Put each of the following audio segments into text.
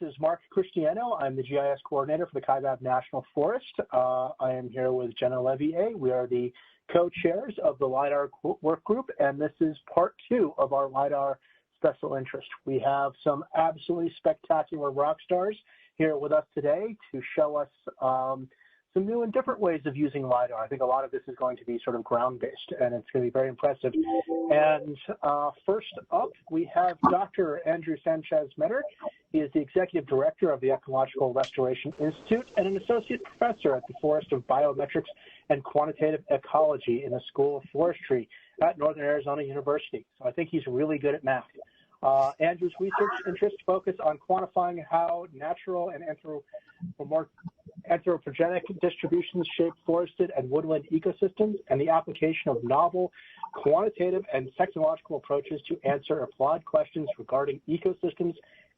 is Mark Cristiano. I'm the GIS coordinator for the 𝐀𝐫𝐢𝐂 National Forest. I am here with Jenna Levier. We are the co-chairs of the LiDAR work group, and this is part 2 of our LiDAR special interest. We have some absolutely spectacular rock stars here with us today to show us some new and different ways of using LiDAR. I think a lot of this is going to be sort of ground-based, and it's going to be very impressive. And first up, we have Dr. Andrew Sanchez Meader. He is the Executive Director of the Ecological Restoration Institute and an Associate Professor at the Forest of Biometrics and Quantitative Ecology in the School of Forestry at Northern Arizona University. So I think he's really good at math. Andrew's research interests focus on quantifying how natural and anthropogenic distributions shape forested and woodland ecosystems and the application of novel quantitative and technological approaches to answer applied questions regarding ecosystems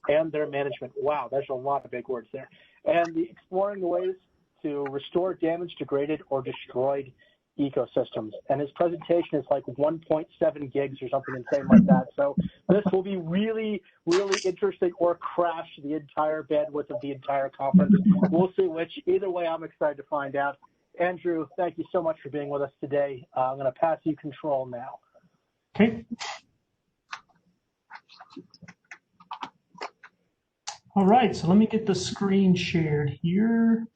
and their management. Wow, there's a lot of big words there. And exploring the ways to restore damaged, degraded, or destroyed ecosystems. And his presentation is like 1.7 gigs or something insane like that. So this will be really, really interesting, or crash the entire bandwidth of the entire conference. We'll see which. Either way, I'm excited to find out. Andrew, thank you so much for being with us today. I'm going to pass you control now. Okay. All right, so let me get the screen shared here.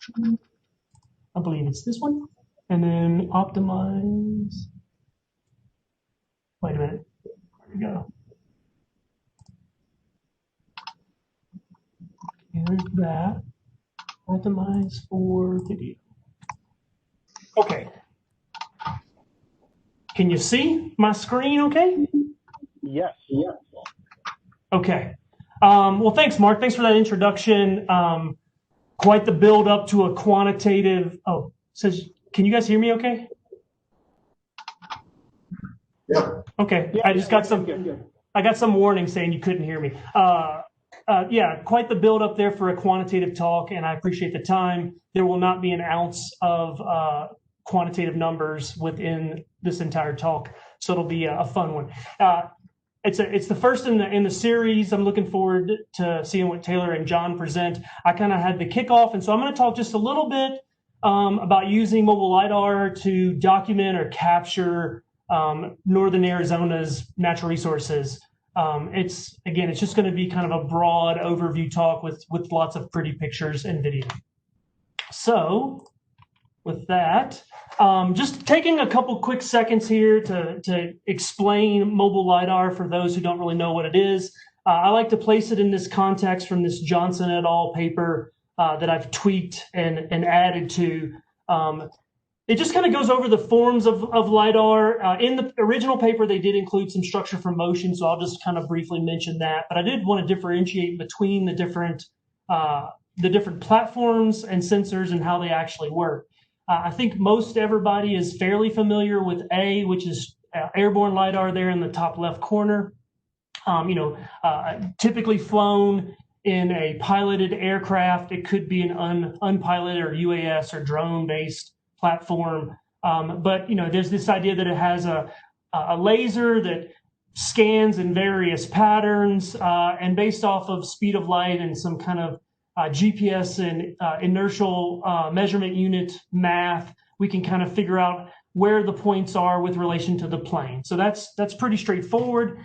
I believe it's this one. And then optimize. Wait a minute. Where we go? Here's that. Optimize for video. Okay. Can you see my screen okay? Yes. Yes. Okay. Well, thanks, Mark. Thanks for that introduction. Quite the build up to a quantitative. Oh, it says. Can you guys hear me okay? Yeah. Okay. Yeah, I just got some I got some warning saying you couldn't hear me. Yeah, quite the build up there for a quantitative talk, and I appreciate the time. There will not be an ounce of quantitative numbers within this entire talk, so it'll be a fun one. It's the first in the series. I'm looking forward to seeing what Taylor and John present. I kind of had the kickoff, and so I'm going to talk just a little bit about using mobile LiDAR to document or capture Northern Arizona's natural resources. It's just going to be kind of a broad overview talk with lots of pretty pictures and video. So with that, just taking a couple quick seconds here to explain mobile LiDAR for those who don't really know what it is. I like to place it in this context from this Johnson et al. Paper that I've tweaked and added to. It just kind of goes over the forms of LiDAR. In the original paper, they did include some structure for motion, so I'll just kind of briefly mention that. But I did want to differentiate between the different platforms and sensors and how they actually work. I think most everybody is fairly familiar with A, which is airborne LiDAR there in the top left corner. Typically flown in a piloted aircraft. It could be an unpiloted or UAS or drone-based platform. But there's this idea that it has a laser that scans in various patterns, and based off of speed of light and some kind of GPS and inertial measurement unit math, we can kind of figure out where the points are with relation to the plane. So that's pretty straightforward.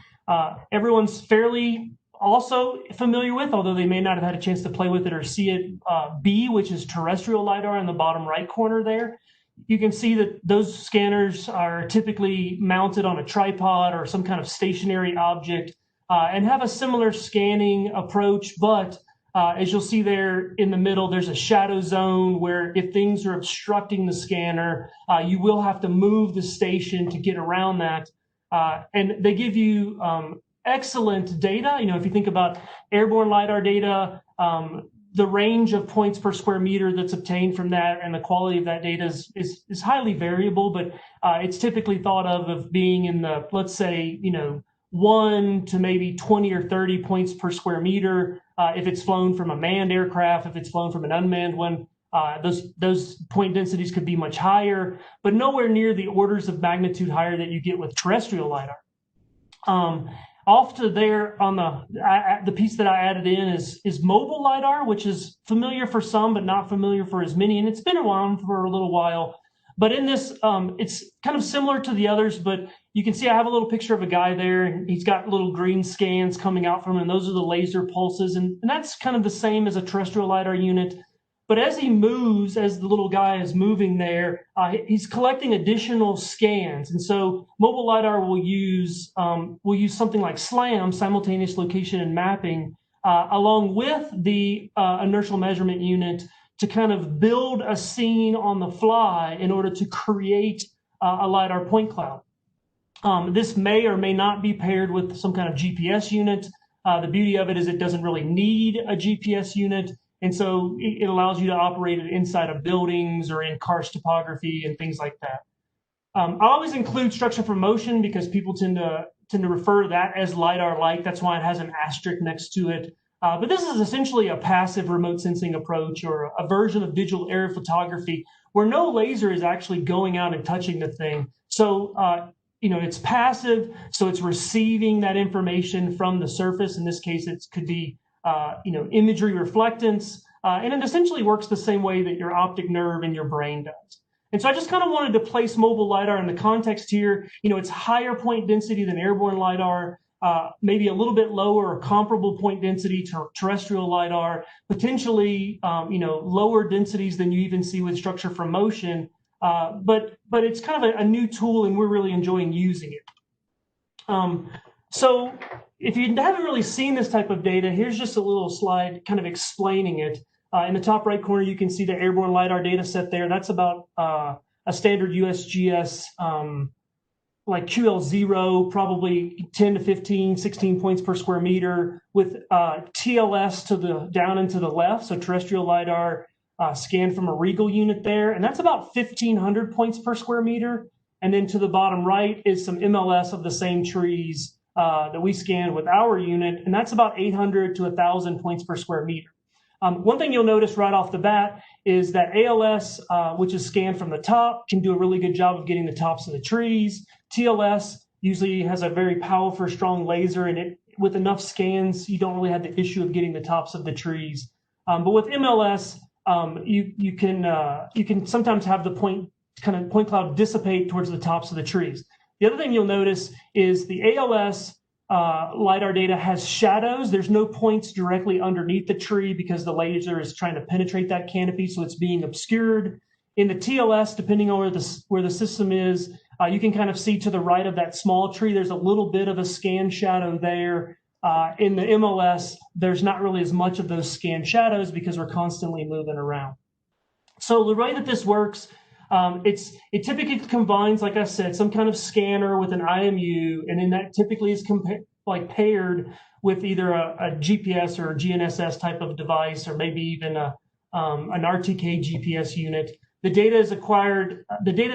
Everyone's fairly also familiar with, although they may not have had a chance to play with it or see it, B, which is terrestrial LiDAR in the bottom right corner there. You can see that those scanners are typically mounted on a tripod or some kind of stationary object and have a similar scanning approach, but as you'll see there in the middle, there's a shadow zone where if things are obstructing the scanner, you will have to move the station to get around that. And they give you excellent data. If you think about airborne LiDAR data, the range of points per square meter that's obtained from that and the quality of that data is highly variable, but it's typically thought of being in the, let's say, 1 to maybe 20 or 30 points per square meter. If it's flown from a manned aircraft, if it's flown from an unmanned one, those point densities could be much higher, but nowhere near the orders of magnitude higher that you get with terrestrial LiDAR. Off to there on the piece that I added in is mobile LiDAR, which is familiar for some, but not familiar for as many. And it's been around for a little while. But in this, it's kind of similar to the others, but you can see I have a little picture of a guy there, and he's got little green scans coming out from him, and those are the laser pulses. And that's kind of the same as a terrestrial LiDAR unit. But as he moves, as the little guy is moving there, he's collecting additional scans. And so mobile LiDAR will use something like SLAM, simultaneous location and mapping, along with the inertial measurement unit to kind of build a scene on the fly in order to create a LiDAR point cloud. This may or may not be paired with some kind of GPS unit. The beauty of it is it doesn't really need a GPS unit. And so it allows you to operate it inside of buildings or in karst topography and things like that. I always include structure from motion because people tend to refer to that as LiDAR-like. That's why it has an asterisk next to it. But this is essentially a passive remote sensing approach, or a version of digital aerial photography where no laser is actually going out and touching the thing. So, it's passive, so it's receiving that information from the surface. In this case, it could be imagery reflectance, and it essentially works the same way that your optic nerve in your brain does. And so I just kind of wanted to place mobile LiDAR in the context here. It's higher point density than airborne LiDAR, maybe a little bit lower or comparable point density to terrestrial LiDAR, potentially, lower densities than you even see with structure from motion. But it's kind of a new tool, and we're really enjoying using it. So if you haven't really seen this type of data, here's just a little slide kind of explaining it. In the top right corner, you can see the airborne LiDAR data set there. That's about a standard USGS like QL0, probably 10 to 15, 16 points per square meter, with TLS down and to the left, so terrestrial LiDAR scanned from a Regal unit there, and that's about 1,500 points per square meter. And then to the bottom right is some MLS of the same trees that we scanned with our unit, and that's about 800 to 1,000 points per square meter. One thing you'll notice right off the bat is that ALS, which is scanned from the top, can do a really good job of getting the tops of the trees. TLS usually has a very powerful, strong laser, and with enough scans, you don't really have the issue of getting the tops of the trees. But with MLS, you can sometimes have the point cloud dissipate towards the tops of the trees. The other thing you'll notice is the ALS LiDAR data has shadows. There's no points directly underneath the tree because the laser is trying to penetrate that canopy, so it's being obscured. In the TLS, depending on where the system is, you can kind of see to the right of that small tree, there's a little bit of a scan shadow there. In the MLS, there's not really as much of those scan shadows because we're constantly moving around. So the way that this works, it typically combines, like I said, some kind of scanner with an IMU, and then that typically is paired with either a GPS or a GNSS type of device, or maybe even an RTK GPS unit. The data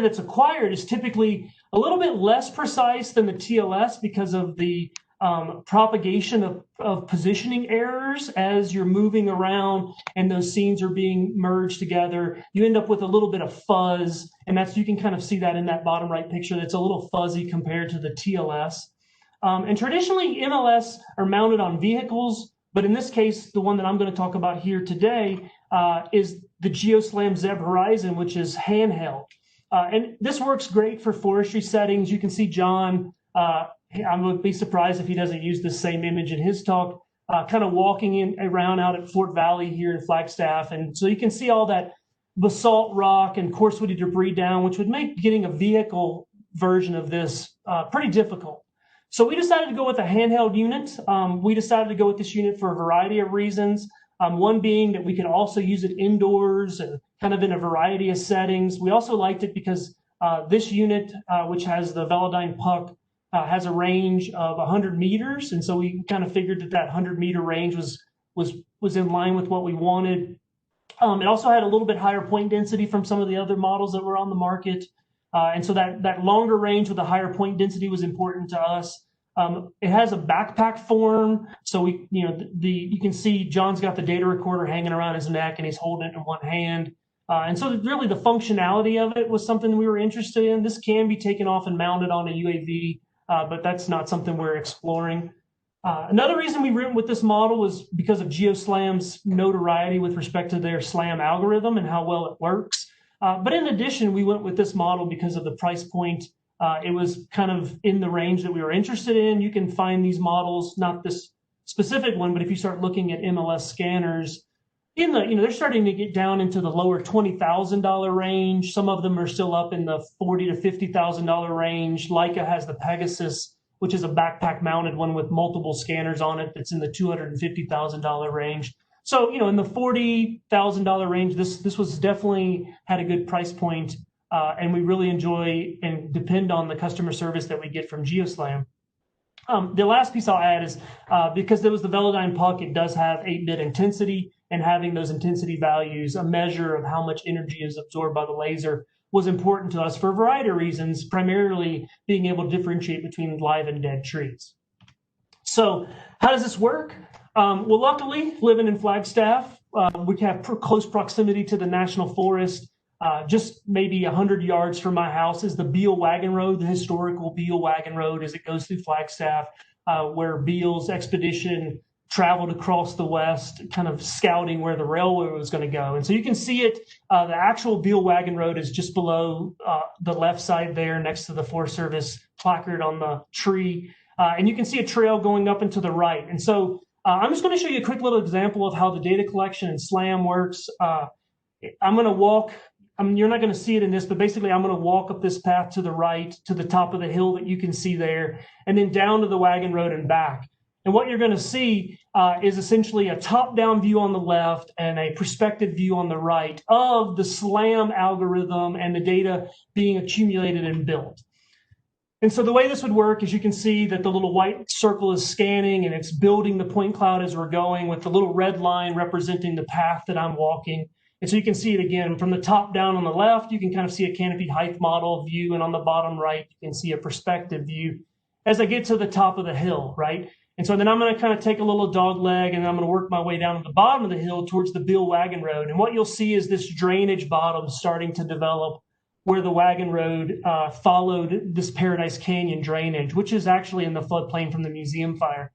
that's acquired is typically a little bit less precise than the TLS because of the propagation of positioning errors as you're moving around and those scenes are being merged together. You end up with a little bit of fuzz, and you can kind of see that in that bottom right picture. That's a little fuzzy compared to the TLS. And traditionally, MLS are mounted on vehicles, but in this case, the one that I'm going to talk about here today is the GeoSLAM 𝐫𝐸𝐳, which is handheld. And this works great for forestry settings. You can see John, I would be surprised if he doesn't use the same image in his talk, kind of walking around out at Fort Valley here in Flagstaff. And so you can see all that basalt rock and coarse-wooded debris down, which would make getting a vehicle version of this pretty difficult. So we decided to go with a handheld unit. We decided to go with this unit for a variety of reasons. One being that we can also use it indoors and kind of in a variety of settings. We also liked it because this unit, which has the Velodyne puck, has a range of 100 meters. And so we kind of figured that 100-meter range was in line with what we wanted. It also had a little bit higher point density from some of the other models that were on the market. And so that longer range with a higher point density was important to us. It has a backpack form, so you can see John's got the data recorder hanging around his neck and he's holding it in one hand. And so really the functionality of it was something we were interested in. This can be taken off and mounted on a UAV, but that's not something we're exploring. Another reason we went with this model was because of GeoSLAM's notoriety with respect to their SLAM algorithm and how well it works. But in addition, we went with this model because of the price point. It was kind of in the range that we were interested in. You can find these models, not this specific one, but if you start looking at MLS scanners, they're starting to get down into the lower $20,000 range. Some of them are still up in the $40,000 to $50,000 range. Leica has the Pegasus, which is a backpack mounted one with multiple scanners on it that's in the $250,000 range. So, in the $40,000 range, this was definitely had a good price point, and we really enjoy and depend on the customer service that we get from GeoSLAM. The last piece I'll add is because there was the Velodyne Puck, it does have 8-bit intensity, and having those intensity values, a measure of how much energy is absorbed by the laser, was important to us for a variety of reasons, primarily being able to differentiate between live and dead trees. So how does this work? Well, luckily, living in Flagstaff, we have close proximity to the National Forest. Just maybe 100 yards from my house is the Beale Wagon Road, the historical Beale Wagon Road as it goes through Flagstaff, where Beale's expedition traveled across the West, kind of scouting where the railway was going to go. And so you can see it, the actual Beale Wagon Road is just below the left side there next to the Forest Service placard on the tree. And you can see a trail going up and to the right. And so I'm just going to show you a quick little example of how the data collection in SLAM works. I'm going to walk, you're not going to see it in this, but basically I'm going to walk up this path to the right to the top of the hill that you can see there, and then down to the wagon road and back. And what you're going to see is essentially a top-down view on the left and a perspective view on the right of the SLAM algorithm and the data being accumulated and built. And so the way this would work is you can see that the little white circle is scanning and it's building the point cloud as we're going, with the little red line representing the path that I'm walking. And so you can see it again from the top down on the left. You can kind of see a canopied height model view, and on the bottom right, you can see a perspective view as I get to the top of the hill, right? And so then I'm going to kind of take a little dog leg and I'm going to work my way down to the bottom of the hill towards the Beale Wagon Road. And what you'll see is this drainage bottom starting to develop where the wagon road followed this Paradise Canyon drainage, which is actually in the floodplain from the museum fire.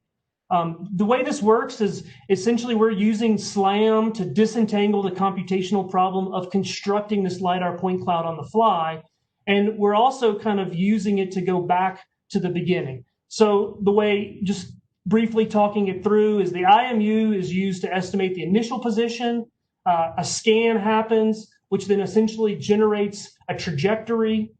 The way this works is essentially we're using SLAM to disentangle the computational problem of constructing this LiDAR point cloud on the fly. And we're also kind of using it to go back to the beginning. So the way, just briefly talking it through, is the IMU is used to estimate the initial position. A scan happens, which then essentially generates a trajectory.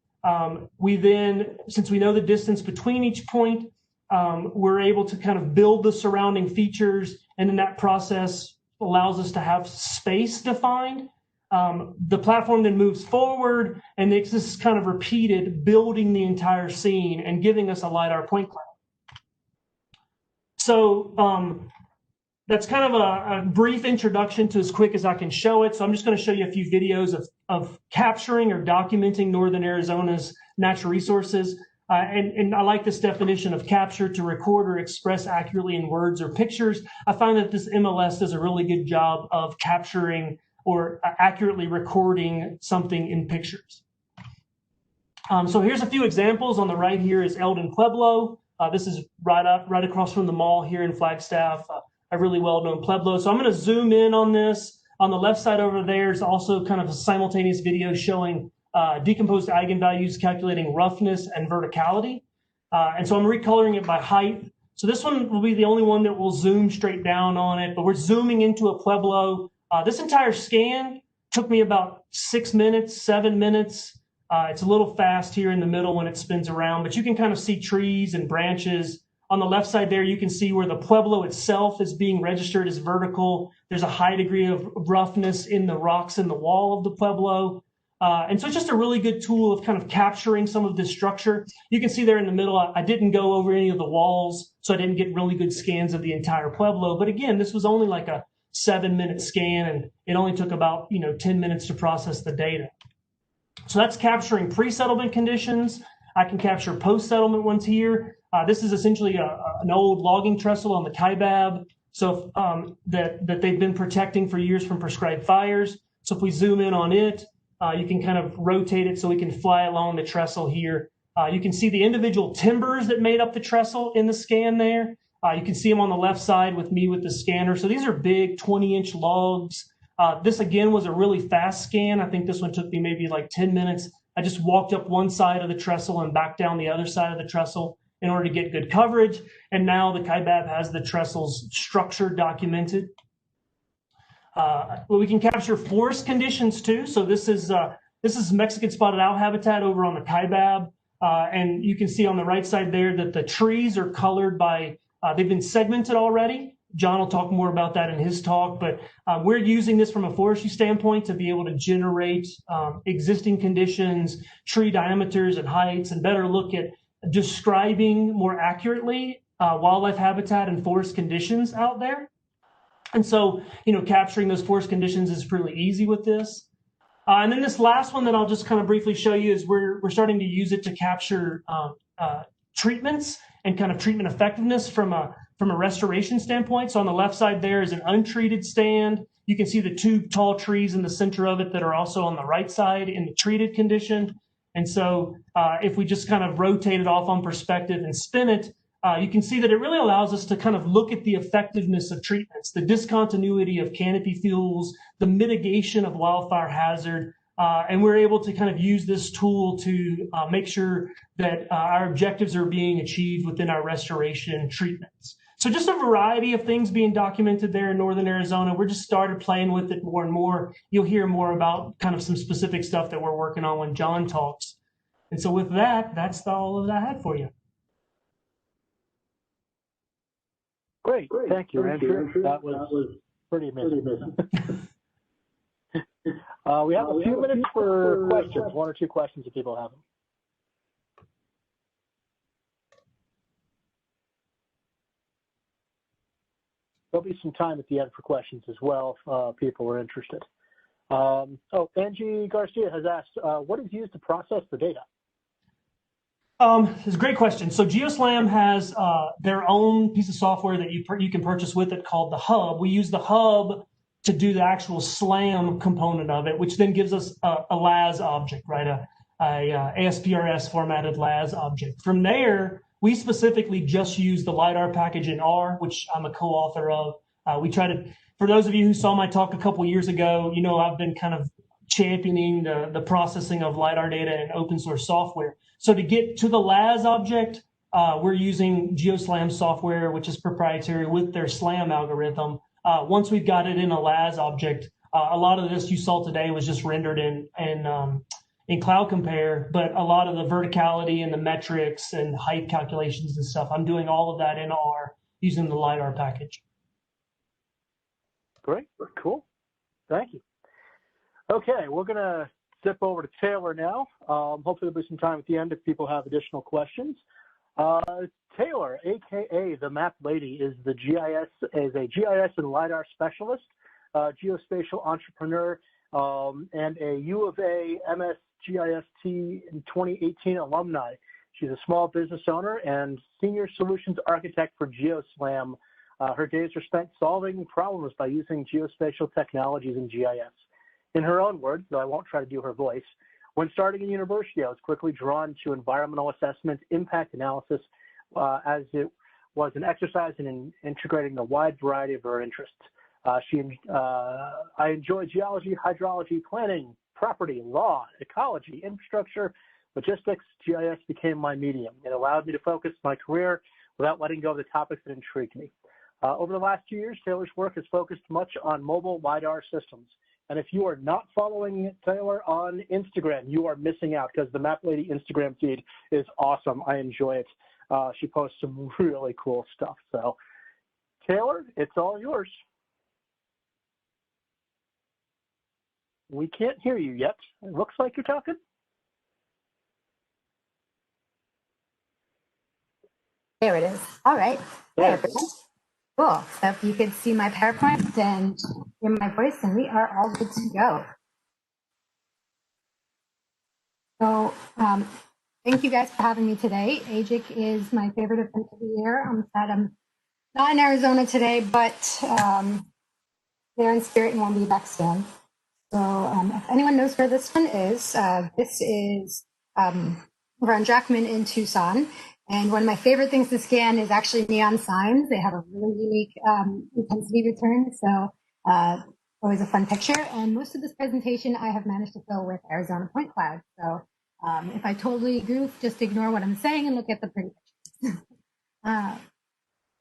We then, since we know the distance between each point, we're able to kind of build the surrounding features, and then that process allows us to have space defined. The platform then moves forward, and this is kind of repeated, building the entire scene and giving us a LiDAR point cloud. So that's kind of a brief introduction to as quick as I can show it. So I'm just going to show you a few videos of capturing or documenting Northern Arizona's natural resources. And I like this definition of capture: to record or express accurately in words or pictures. I find that this MLS does a really good job of capturing or accurately recording something in pictures. So here's a few examples. On the right here is Eldon Pueblo. This is right across from the mall here in Flagstaff, a really well-known Pueblo. So I'm going to zoom in on this. On the left side over there is also kind of a simultaneous video showing decomposed eigenvalues calculating roughness and verticality. And so I'm recoloring it by height. So this one will be the only one that will zoom straight down on it, but we're zooming into a Pueblo. This entire scan took me about 6 minutes, 7 minutes. It's a little fast here in the middle when it spins around, but you can kind of see trees and branches. On the left side there, you can see where the Pueblo itself is being registered as vertical. There's a high degree of roughness in the rocks in the wall of the Pueblo. And so it's just a really good tool of kind of capturing some of this structure. You can see there in the middle, I didn't go over any of the walls, so I didn't get really good scans of the entire Pueblo. But again, this was only like a 7-minute scan, and it only took about 10 minutes to process the data. So that's capturing pre-settlement conditions. I can capture post-settlement ones here. This is essentially an old logging trestle on the Kaibab, so that they've been protecting for years from prescribed fires. So if we zoom in on it, you can kind of rotate it so we can fly along the trestle here. You can see the individual timbers that made up the trestle in the scan there. You can see them on the left side with me with the scanner. So these are big 20-inch logs. This, again, was a really fast scan. I think this one took me maybe like 10 minutes. I just walked up one side of the trestle and back down the other side of the trestle in order to get good coverage. And now the 𝐀𝐈𝐂 has the trestle's structure documented. Well, we can capture forest conditions too. So this is Mexican spotted owl habitat over on the 𝐀𝐈𝐂. And you can see on the right side there that the trees are colored by, they've been segmented already. John will talk more about that in his talk, but we're using this from a forestry standpoint to be able to generate existing conditions, tree diameters and heights, and better look at describing more accurately wildlife habitat and forest conditions out there. And so, capturing those forest conditions is really easy with this. And then this last one that I'll just kind of briefly show you is we're starting to use it to capture treatments and kind of treatment effectiveness from a restoration standpoint. So on the left side there is an untreated stand. You can see the two tall trees in the center of it that are also on the right side in the treated condition. And so if we just kind of rotate it off on perspective and spin it, you can see that it really allows us to kind of look at the effectiveness of treatments, the discontinuity of canopy fuels, the mitigation of wildfire hazard, and we're able to kind of use this tool to make sure that our objectives are being achieved within our restoration treatments. So just a variety of things being documented there in Northern Arizona. We're just started playing with it more and more. You'll hear more about kind of some specific stuff that we're working on when John talks. And so with that, that's all that I had for you. Great. Thank you, Andrew. That was pretty amazing. We have a few minutes for questions, one or two questions if people have them. There'll be some time at the end for questions as well if people are interested. Angie Garcia has asked, what is used to process the data? It's a great question. So GeoSLAM has their own piece of software that you can purchase with it called the hub. We use the hub to do the actual SLAM component of it, which then gives us a LAS object, right? A ASPRS formatted LAS object. From there, we specifically just use the LiDAR package in R, which I'm a co-author of. We try to, for those of you who saw my talk a couple years ago, I've been kind of championing the processing of LiDAR data in open source software. So to get to the LAS object, we're using GeoSLAM software, which is proprietary with their SLAM algorithm. Once we've got it in a LAS object, a lot of this you saw today was just rendered in Cloud Compare, but a lot of the verticality and the metrics and height calculations and stuff, I'm doing all of that in R using the LiDAR package. Great, cool, thank you. Okay, we're gonna zip over to Taylor now. Hopefully there'll be some time at the end if people have additional questions. Taylor, AKA the Map Lady, is a GIS and LiDAR specialist, geospatial entrepreneur, and a U of A MSGIST in 2018 alumni. She's a small business owner and senior solutions architect for GeoSLAM. Her days are spent solving problems by using geospatial technologies in GIS. In her own words, though I won't try to do her voice, when starting in university, I was quickly drawn to environmental assessment, impact analysis, as it was an exercise in integrating the wide variety of her interests. I enjoy geology, hydrology, planning, property, law, ecology, infrastructure, logistics. GIS became my medium. It allowed me to focus my career without letting go of the topics that intrigued me. Over the last 2 years, Taylor's work has focused much on mobile LiDAR systems. And if you are not following Taylor on Instagram, you are missing out because the Map Lady Instagram feed is awesome. I enjoy it. She posts some really cool stuff. So, Taylor, it's all yours. We can't hear you yet. It looks like you're talking. There it is. All right. Hey, everyone. Cool. So if you could see my PowerPoint and hear my voice, and we are all good to go. So thank you guys for having me today. AGIC is my favorite event of the year. I'm sad I'm not in Arizona today, but they're in spirit and won't be back soon. So if anyone knows where this one is over on Jackman in Tucson. And one of my favorite things to scan is actually neon signs. They have a really unique intensity return. So always a fun picture. And most of this presentation I have managed to fill with Arizona point clouds. So if I totally goof, just ignore what I'm saying and look at the pretty pictures.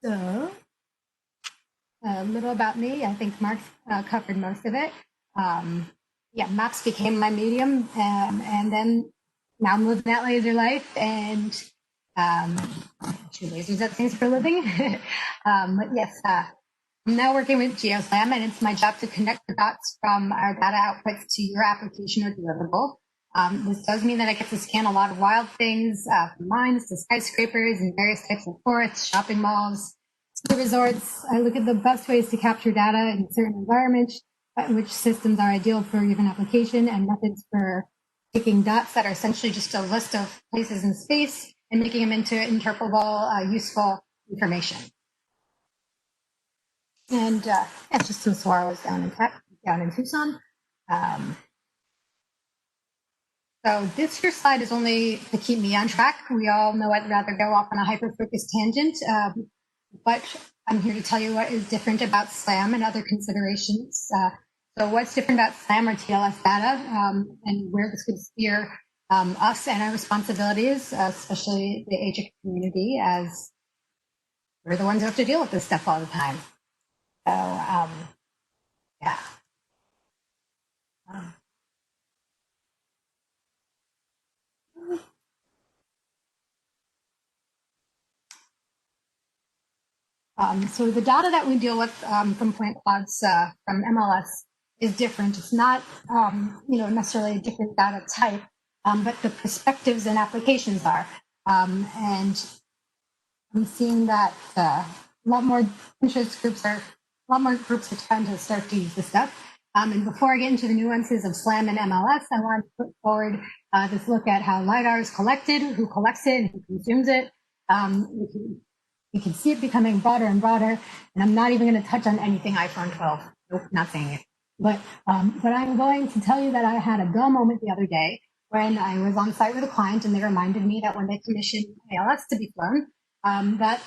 So a little about me. I think Mark's covered most of it. Yeah, maps became my medium. And then now I'm living that laser life and shoot lasers at things for a living. But yes, I'm now working with GeoSLAM, and it's my job to connect the dots from our data outputs to your application or deliverable. This does mean that I get to scan a lot of wild things, from mines to skyscrapers and various types of forests, shopping malls, ski resorts. I look at the best ways to capture data in certain environments, which systems are ideal for a given application, and methods for taking dots that are essentially just a list of places in space and making them into interpretable, useful information. And that's just some saguaros down in Tucson. So this here slide is only to keep me on track. We all know I'd rather go off on a hyper-focused tangent, but I'm here to tell you what is different about SLAM and other considerations. So what's different about SLAM or TLS data, and where this could steer us and our responsibilities, especially the AGIC community, as we're the ones who have to deal with this stuff all the time. So, yeah. So the data that we deal with from point clouds from MLS is different. It's not, necessarily a different data type, but the perspectives and applications are. And I'm seeing that a lot more groups are trying to start to use this stuff. And before I get into the nuances of SLAM and MLS, I want to put forward this look at how LiDAR is collected, who collects it, and who consumes it. You can see it becoming broader and broader, and I'm not even going to touch on anything iPhone 12. Nope, not saying it. But I'm going to tell you that I had a dull moment the other day when I was on site with a client, and they reminded me that when they commission ALS to be flown, that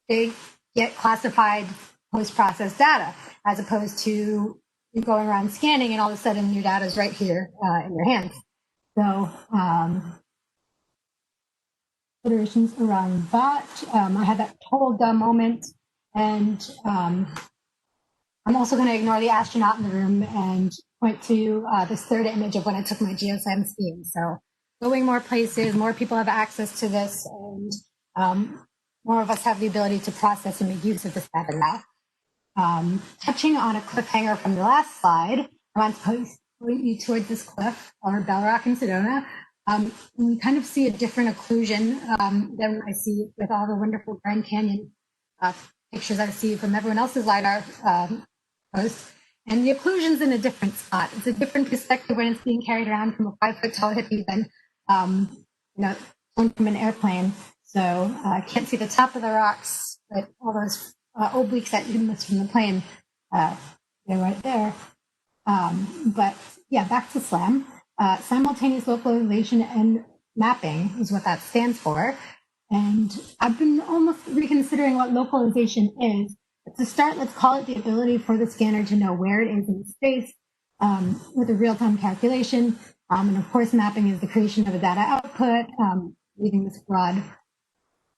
they get classified post-processed data, as opposed to you going around scanning and all of a sudden your data is right here in your hands. So considerations around that. I had that total dumb moment, and I'm also going to ignore the astronaut in the room and point to this third image of when I took my GeoSLAM skiing. So going more places, more people have access to this, and more of us have the ability to process and make use of this data now. Touching on a cliffhanger from the last slide, I want to point you towards this cliff, or Bell Rock in Sedona. We kind of see a different occlusion than I see with all the wonderful Grand Canyon pictures I see from everyone else's LiDAR posts. And the occlusion's in a different spot. It's a different perspective when it's being carried around from a 5-foot tall hippie than, from an airplane. So I can't see the top of the rocks, but all those obliques that you missed from the plane, they're right there. But yeah, back to SLAM. Simultaneous localization and mapping is what that stands for. And I've been almost reconsidering what localization is. But to start, let's call it the ability for the scanner to know where it is in space with a real-time calculation. And of course, mapping is the creation of a data output, leaving this broad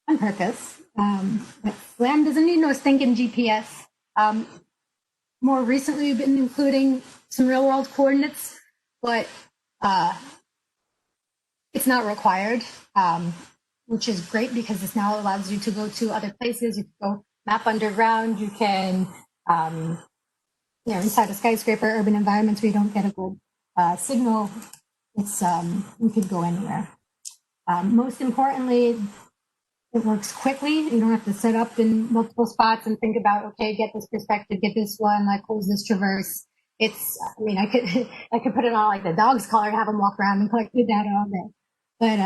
on purpose. But SLAM doesn't need no stinking GPS. More recently, we've been including some real-world coordinates, but it's not required, which is great because this now allows you to go to other places. You can go map underground. You can, inside a skyscraper, urban environments where you don't get a good signal. It's you could go anywhere. Most importantly, it works quickly. You don't have to set up in multiple spots and think about, okay, get this perspective, get this one, like close this traverse. It's, I could put it on like the dog's collar and have them walk around and collect the data all day. But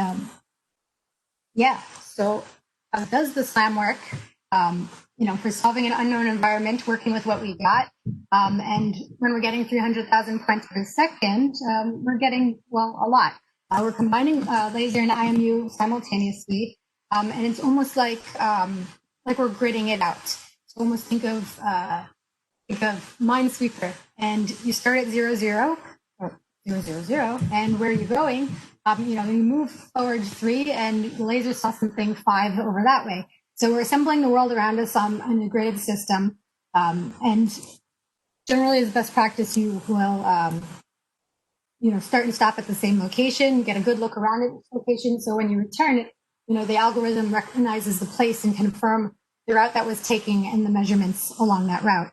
yeah, so how does the SLAM work? For solving an unknown environment, working with what we got. And when we're getting 300,000 points per second, we're getting, a lot. We're combining laser and IMU simultaneously. and it's almost like we're gridding it out. So almost think of Minesweeper, and you start at 0, 0, or 0, 0, 0, and where you're going, you move forward 3, and the laser saw something 5 over that way. So we're assembling the world around us on a gridded system, and generally, as best practice, you will start and stop at the same location, get a good look around at each location. So when you return it, the algorithm recognizes the place and confirm the route that was taking and the measurements along that route.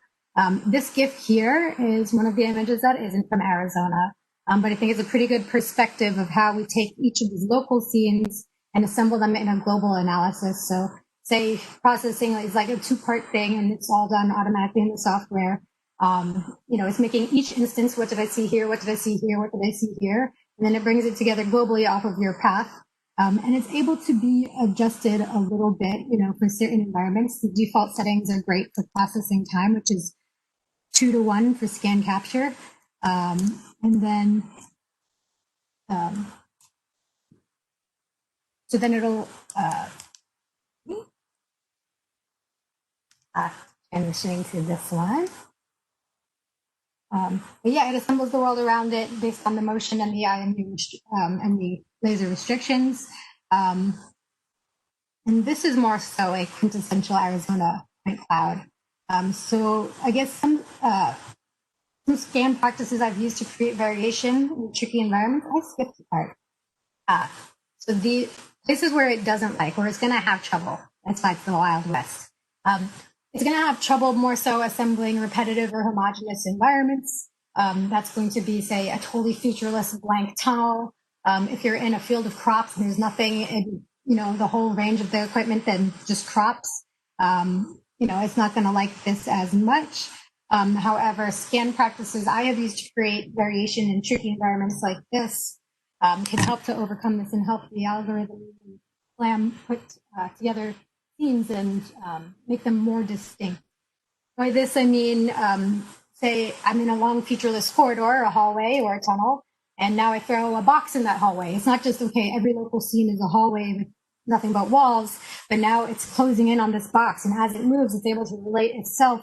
This GIF here is one of the images that isn't from Arizona, but I think it's a pretty good perspective of how we take each of these local scenes and assemble them in a global analysis. So say processing is like a 2-part thing, and it's all done automatically in the software. It's making each instance, what did I see here? What did I see here? What did I see here? And then it brings it together globally off of your path. And it's able to be adjusted a little bit, for certain environments. The default settings are great for processing time, which is 2:1 for scan capture. And then, so then it'll, transitioning to this one. But yeah, it assembles the world around it based on the motion and the IMU and the laser restrictions. And this is more so a quintessential Arizona point cloud. So I guess some scan practices I've used to create variation in tricky environments. I skipped the part. So the places where it doesn't like, where it's going to have trouble, that's why it's the Wild West. It's going to have trouble more so assembling repetitive or homogeneous environments. That's going to be, say, a totally featureless blank tunnel. If you're in a field of crops and there's nothing in, the whole range of the equipment, then just crops, it's not going to like this as much. However, scan practices I have used to create variation in tricky environments like this can help to overcome this and help the algorithm and SLAM put together scenes and make them more distinct. By this, I mean, say I'm in a long featureless corridor, a hallway or a tunnel, and now I throw a box in that hallway. It's not just, okay, every local scene is a hallway with nothing but walls, but now it's closing in on this box, and as it moves, it's able to relate itself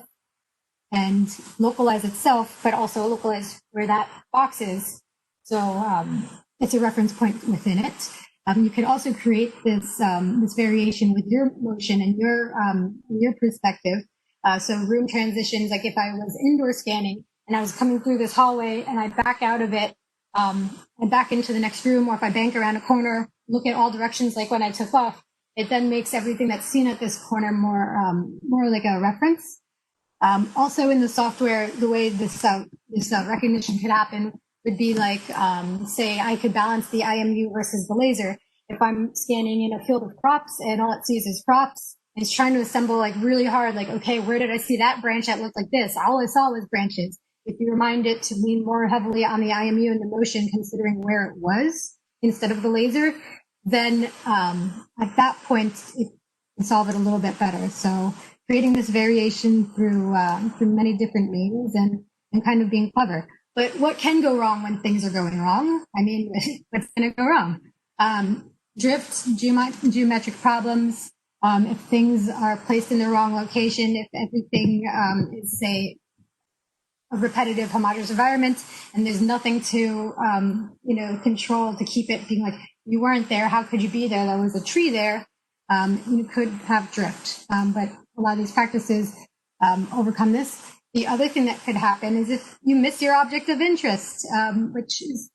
and localize itself, but also localize where that box is. So it's a reference point within it. You could also create this this variation with your motion and your perspective. So room transitions, like if I was indoor scanning and I was coming through this hallway and I back out of it and back into the next room, or if I bank around a corner, look at all directions like when I took off, it then makes everything that's seen at this corner more like a reference. Also in the software, the way this recognition could happen would be like, say I could balance the IMU versus the laser. If I'm scanning in a field of crops and all it sees is crops, and it's trying to assemble like really hard, like, okay, where did I see that branch that looked like this? All I saw was branches. If you remind it to lean more heavily on the IMU and the motion, considering where it was instead of the laser, then at that point, it can solve it a little bit better. So creating this variation through many different means and kind of being clever. But what can go wrong when things are going wrong? I mean, what's going to go wrong? Drift, geometric problems, if things are placed in the wrong location, if everything is, say, a repetitive homogeneous environment and there's nothing to, control to keep it being like, you weren't there, how could you be there? There was a tree there. You could have drift, but a lot of these practices overcome this. The other thing that could happen is if you miss your object of interest, which is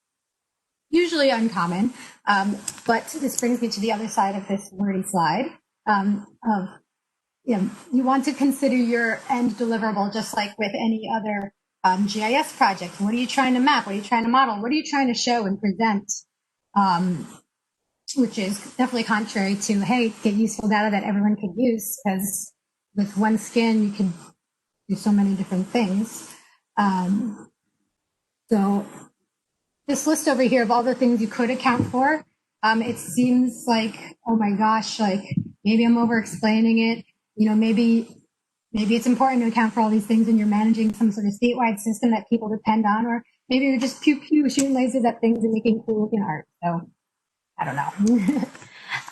usually uncommon, but this brings me to the other side of this wordy slide you want to consider your end deliverable just like with any other GIS project. What are you trying to map? What are you trying to model? What are you trying to show and present? Which is definitely contrary to, hey, get useful data that everyone could use, because with one scan, you can do so many different things. So this list over here of all the things you could account for, it seems like, oh my gosh, like maybe I'm over explaining it. Maybe it's important to account for all these things when you're managing some sort of statewide system that people depend on, or maybe you're just pew pew shooting lasers at things and making cool looking art. So I don't know.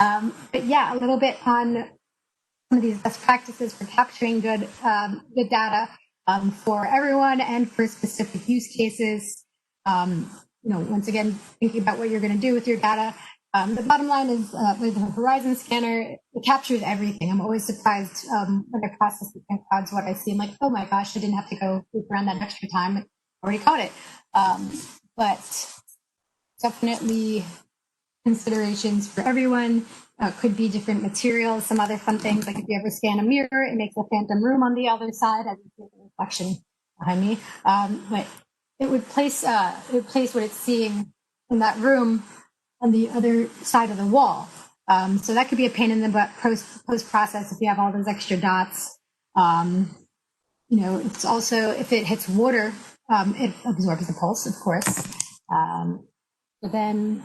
But yeah, a little bit on some of these best practices for capturing good data for everyone and for specific use cases. Once again, thinking about what you're going to do with your data. The bottom line is with the Horizon scanner, it captures everything. I'm always surprised when I process the point clouds, what I see. I'm like, oh my gosh, I didn't have to go loop around that extra time. I already caught it. But definitely considerations for everyone. Could be different materials, some other fun things, like if you ever scan a mirror, it makes a phantom room on the other side as you see the reflection behind me. But it would place what it's seeing in that room on the other side of the wall. So that could be a pain in the butt post-process if you have all those extra dots. It's also, if it hits water, it absorbs the pulse, of course. But then,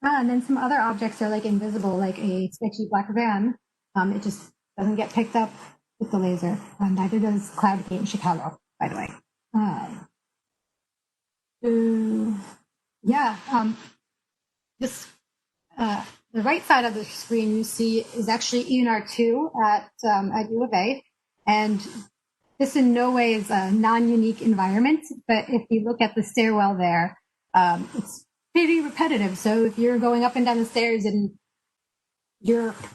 and then some other objects are like invisible, like a sketchy black van. It just doesn't get picked up with the laser. Neither does 𝐀𝐫𝐢𝐳𝐬 in Chicago, by the way. The right side of the screen you see is actually ENR2 at U of A, and this in no way is a non-unique environment. But if you look at the stairwell there, it's pretty repetitive. So if you're going up and down the stairs and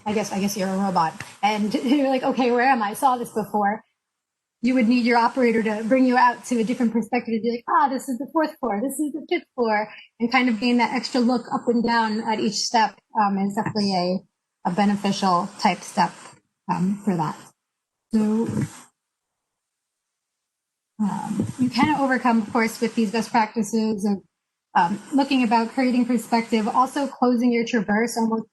I guess you're a robot, and you're like, okay, where am I? I saw this before. You would need your operator to bring you out to a different perspective and be like, this is the 4th floor, this is the 5th floor, and kind of gain that extra look up and down at each step is definitely a beneficial type step for that. So you can overcome, of course, with these best practices of looking about creating perspective, also closing your traverse, almost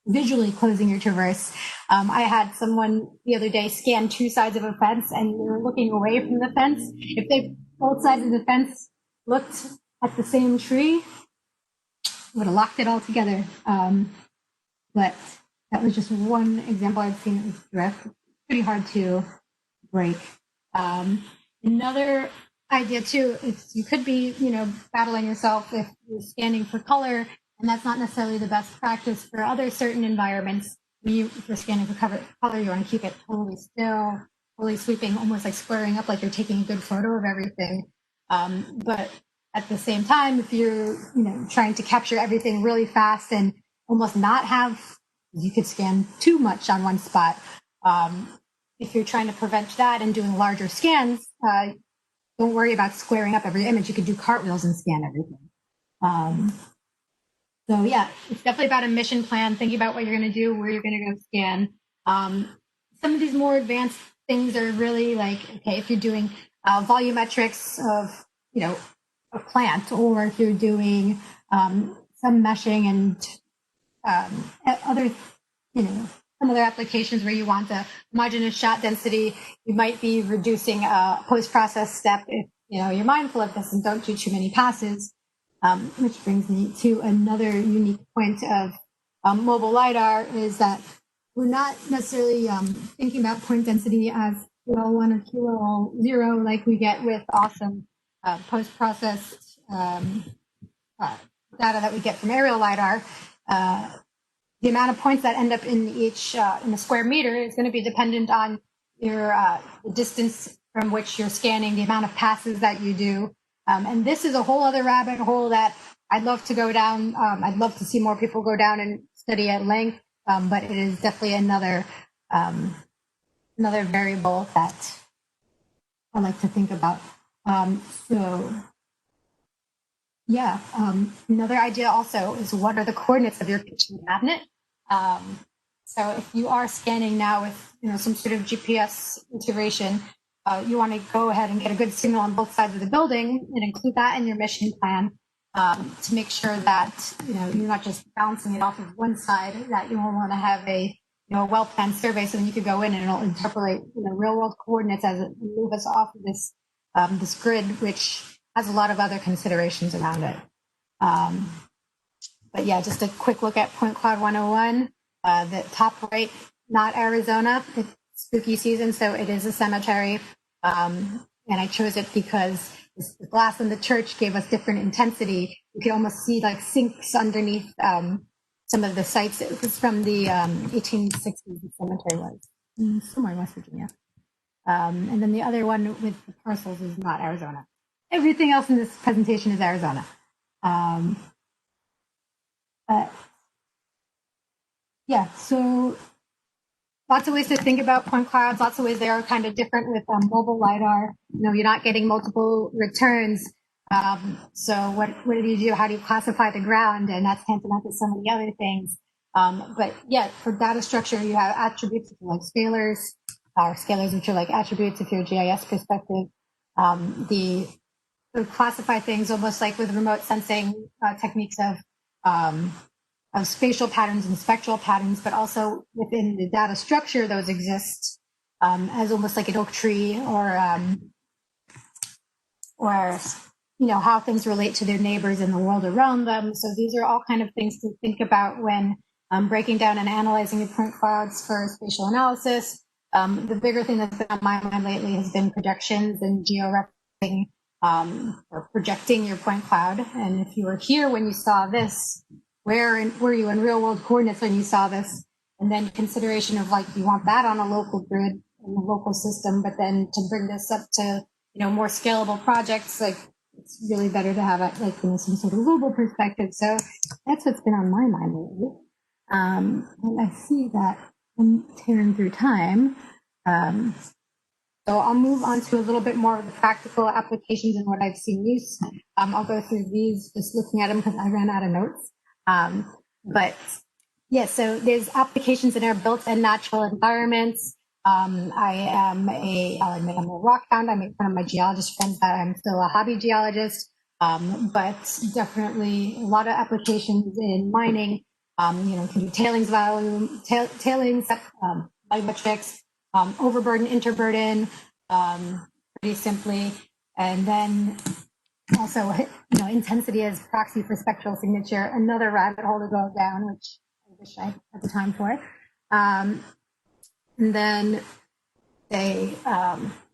visually closing your traverse. I had someone the other day scan 2 sides of a fence and they were looking away from the fence. If both sides of the fence looked at the same tree, would have locked it all together. But that was just one example I've seen with drift. Pretty hard to break. Another idea too is you could be, battling yourself if you're scanning for color, and that's not necessarily the best practice for other certain environments. If you're scanning for color, you want to keep it totally still, totally sweeping, almost like squaring up, like you're taking a good photo of everything. But at the same time, if you're, trying to capture everything really fast and almost not have, you could scan too much on one spot. If you're trying to prevent that and doing larger scans, don't worry about squaring up every image. You could do cartwheels and scan everything. So yeah, it's definitely about a mission plan, thinking about what you're going to do, where you're going to go scan. Some of these more advanced things are really like, okay, if you're doing volumetrics of, a plant, or if you're doing some meshing and other, some other applications where you want a homogeneous shot density, you might be reducing a post-process step if, you're mindful of this and don't do too many passes. Which brings me to another unique point of mobile LiDAR is that we're not necessarily thinking about point density as QL1 or QL0 like we get with awesome post-processed data that we get from aerial LiDAR. The amount of points that end up in each in a square meter is going to be dependent on your the distance from which you're scanning, the amount of passes that you do. And this is a whole other rabbit hole that I'd love to go down. I'd love to see more people go down and study at length, but it is definitely another variable that I like to think about. Another idea also is, what are the coordinates of your kitchen cabinet? So if you are scanning now with some sort of GPS integration, you want to go ahead and get a good signal on both sides of the building and include that in your mission plan to make sure that you're not just bouncing it off of one side, that you will want to have a well-planned survey, so then you could go in and it'll interpolate real-world coordinates as it move us off of this this grid, which has a lot of other considerations around it. But yeah, just a quick look at Point Cloud 101. The top right, not Arizona. It's spooky season, so it is a cemetery. and I chose it because the glass in the church gave us different intensity. You could almost see like sinks underneath some of the sites. It was from the 1860s, the cemetery was somewhere in West Virginia. And then the other one with the parcels is not Arizona. Everything else in this presentation is Arizona. Yeah, so lots of ways to think about point clouds, lots of ways they are kind of different with mobile LiDAR. You know, you're not getting multiple returns. So what do you do? How do you classify the ground? And that's tantamount to so many other things. But yeah, for data structure, you have attributes like scalars, or scalars which are like attributes if you're a GIS perspective. The classify things almost like with remote sensing techniques of spatial patterns and spectral patterns, but also within the data structure, those exist as almost like an oak tree, or you know, how things relate to their neighbors and the world around them. So these are all kind of things to think about when breaking down and analyzing your point clouds for spatial analysis. The bigger thing that's been on my mind lately has been projections and georeferencing, or projecting your point cloud. And if you were here when you saw this, where were you in real world coordinates when you saw this? And then consideration of like, you want that on a local grid in the local system, but then to bring this up to, you know, more scalable projects, like it's really better to have it like, you know, some sort of global perspective. So that's what's been on my mind lately. And I see that I'm tearing through time. So I'll move on to a little bit more of the practical applications and what I've seen use. I'll go through these just looking at them because I ran out of notes. But yeah, so there's applications in our built and natural environments. I'll admit I'm a rock hound. I make fun of my geologist friends that I'm still a hobby geologist, but definitely a lot of applications in mining. You know, you can do tailings volume, tailings, volumetrics, overburden, interburden, pretty simply, and then also, you know, intensity as proxy for spectral signature, another rabbit hole to go down, which I wish I had the time for. And then they,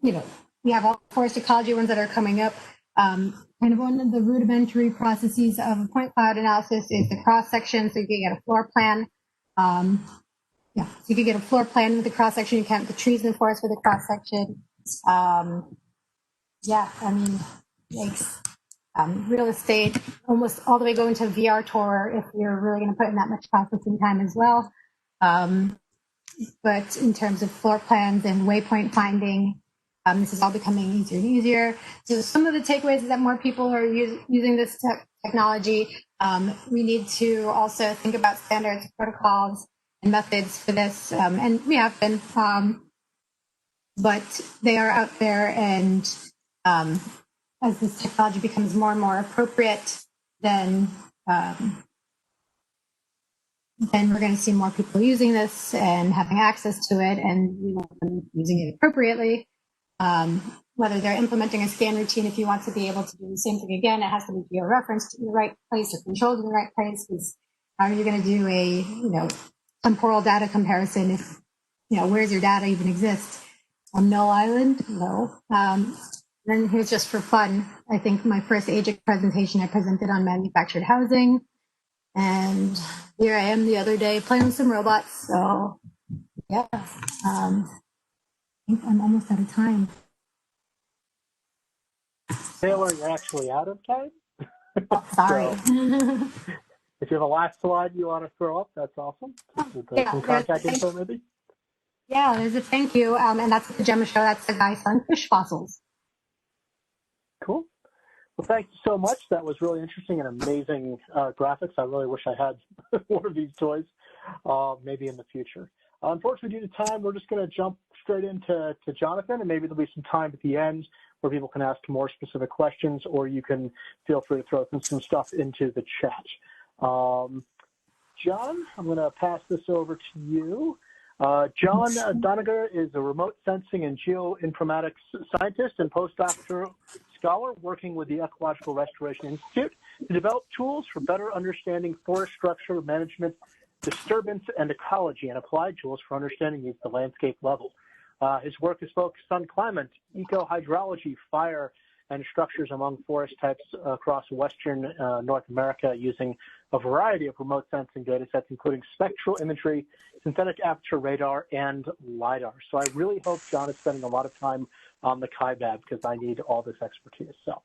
you know, we have all forest ecology ones that are coming up. Kind of one of the rudimentary processes of point cloud analysis is the cross section, so you can get a floor plan. Yeah, so you could get a floor plan with the cross section. You count the trees in the forest with a cross section. Yeah, I mean, yikes. Real estate, almost all the way going to a VR tour if you're really going to put in that much processing time as well. But in terms of floor plans and waypoint finding, this is all becoming easier and easier. So some of the takeaways is that more people are using this technology. We need to also think about standards, protocols, and methods for this. And we have been, but they are out there, and as this technology becomes more and more appropriate, then we're going to see more people using this and having access to it, and you know, using it appropriately. Whether they're implementing a scan routine, if you want to be able to do the same thing again, it has to be geo-referenced in the right place or controlled in the right place. Because how are you going to do a, you know, temporal data comparison if, you know, where's your data even exist? On Mill Island? No. Then here's just for fun. I think my first AGIC presentation I presented on manufactured housing. And here I am the other day playing with some robots. So yeah, I think I'm almost out of time. Taylor, you're actually out of time. Oh, sorry. So, if you have a last slide you want to throw up, that's awesome. Yeah, some contact info maybe. Yeah, there's a thank you. And that's the Gemma show. That's the guy selling fish fossils. Cool. Well, thank you so much. That was really interesting and amazing graphics. I really wish I had more of these toys, maybe in the future. Unfortunately, due to time, we're just going to jump straight into Jonathan, and maybe there'll be some time at the end where people can ask more specific questions, or you can feel free to throw some stuff into the chat. John, I'm going to pass this over to you. Jonathon Donager is a remote sensing and geoinformatics scientist and postdoctoral scholar working with the Ecological Restoration Institute to develop tools for better understanding forest structure, management, disturbance, and ecology, and applied tools for understanding these at the landscape level. His work is focused on climate, eco-hydrology, fire, and structures among forest types across Western North America using a variety of remote sensing data sets, including spectral imagery, synthetic aperture radar, and LiDAR. So I really hope John is spending a lot of time on the 𝐀𝐫𝐈� because I need all this expertise. So,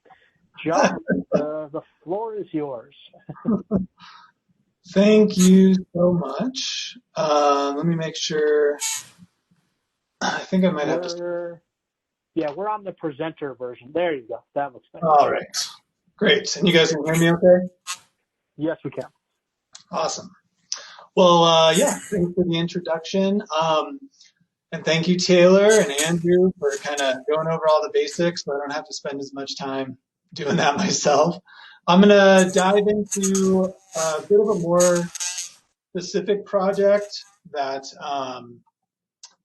John, the floor is yours. Thank you so much. Let me make sure. I think I might have to. Yeah, we're on the presenter version. There you go. That looks better. All right. Great. And you guys can hear me okay? Yes, we can. Awesome. Well, yeah, thanks for the introduction. And thank you, Taylor and Andrew, for kind of going over all the basics so I don't have to spend as much time doing that myself. I'm going to dive into a bit of a more specific project that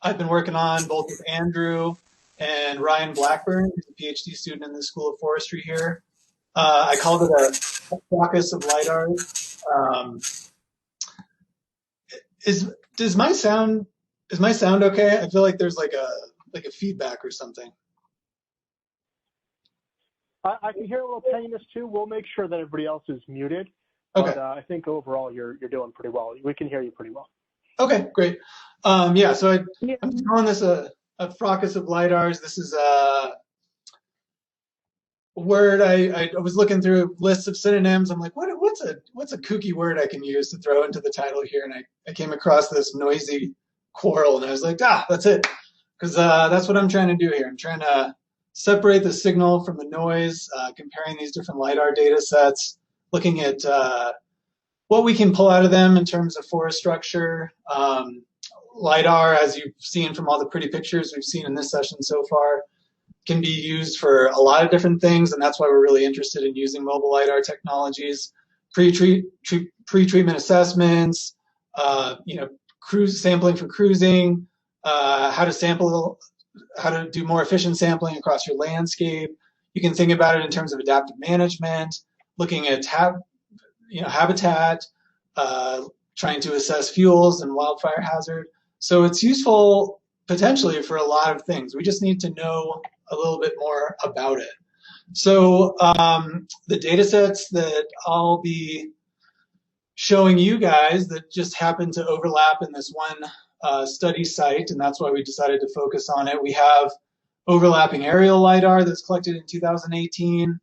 I've been working on both with Andrew and Ryan Blackburn, who's a PhD student in the School of Forestry here. I called it a Fracas of LiDARs. Is my sound okay? I feel like there's like a feedback or something. I can hear a little tendiness too. We'll make sure that everybody else is muted. Okay. But I think overall you're doing pretty well. We can hear you pretty well. Okay, great. Yeah, so I'm calling this a Fracas of LiDARs. This is a word I was looking through lists of synonyms. I'm like, what's a kooky word I can use to throw into the title here? And I came across this noisy quarrel, and I was like, that's it, because that's what I'm trying to do here. I'm trying to separate the signal from the noise, comparing these different LiDAR data sets, looking at what we can pull out of them in terms of forest structure. LiDAR, as you've seen from all the pretty pictures we've seen in this session so far, can be used for a lot of different things, and that's why we're really interested in using mobile LiDAR technologies, pre-treatment assessments, sampling for cruising, how to do more efficient sampling across your landscape. You can think about it in terms of adaptive management, looking at habitat, trying to assess fuels and wildfire hazard. So it's useful potentially for a lot of things. We just need to know a little bit more about it. So the data sets that I'll be showing you guys that just happen to overlap in this one study site, and that's why we decided to focus on it. We have overlapping aerial LiDAR that's collected in 2018,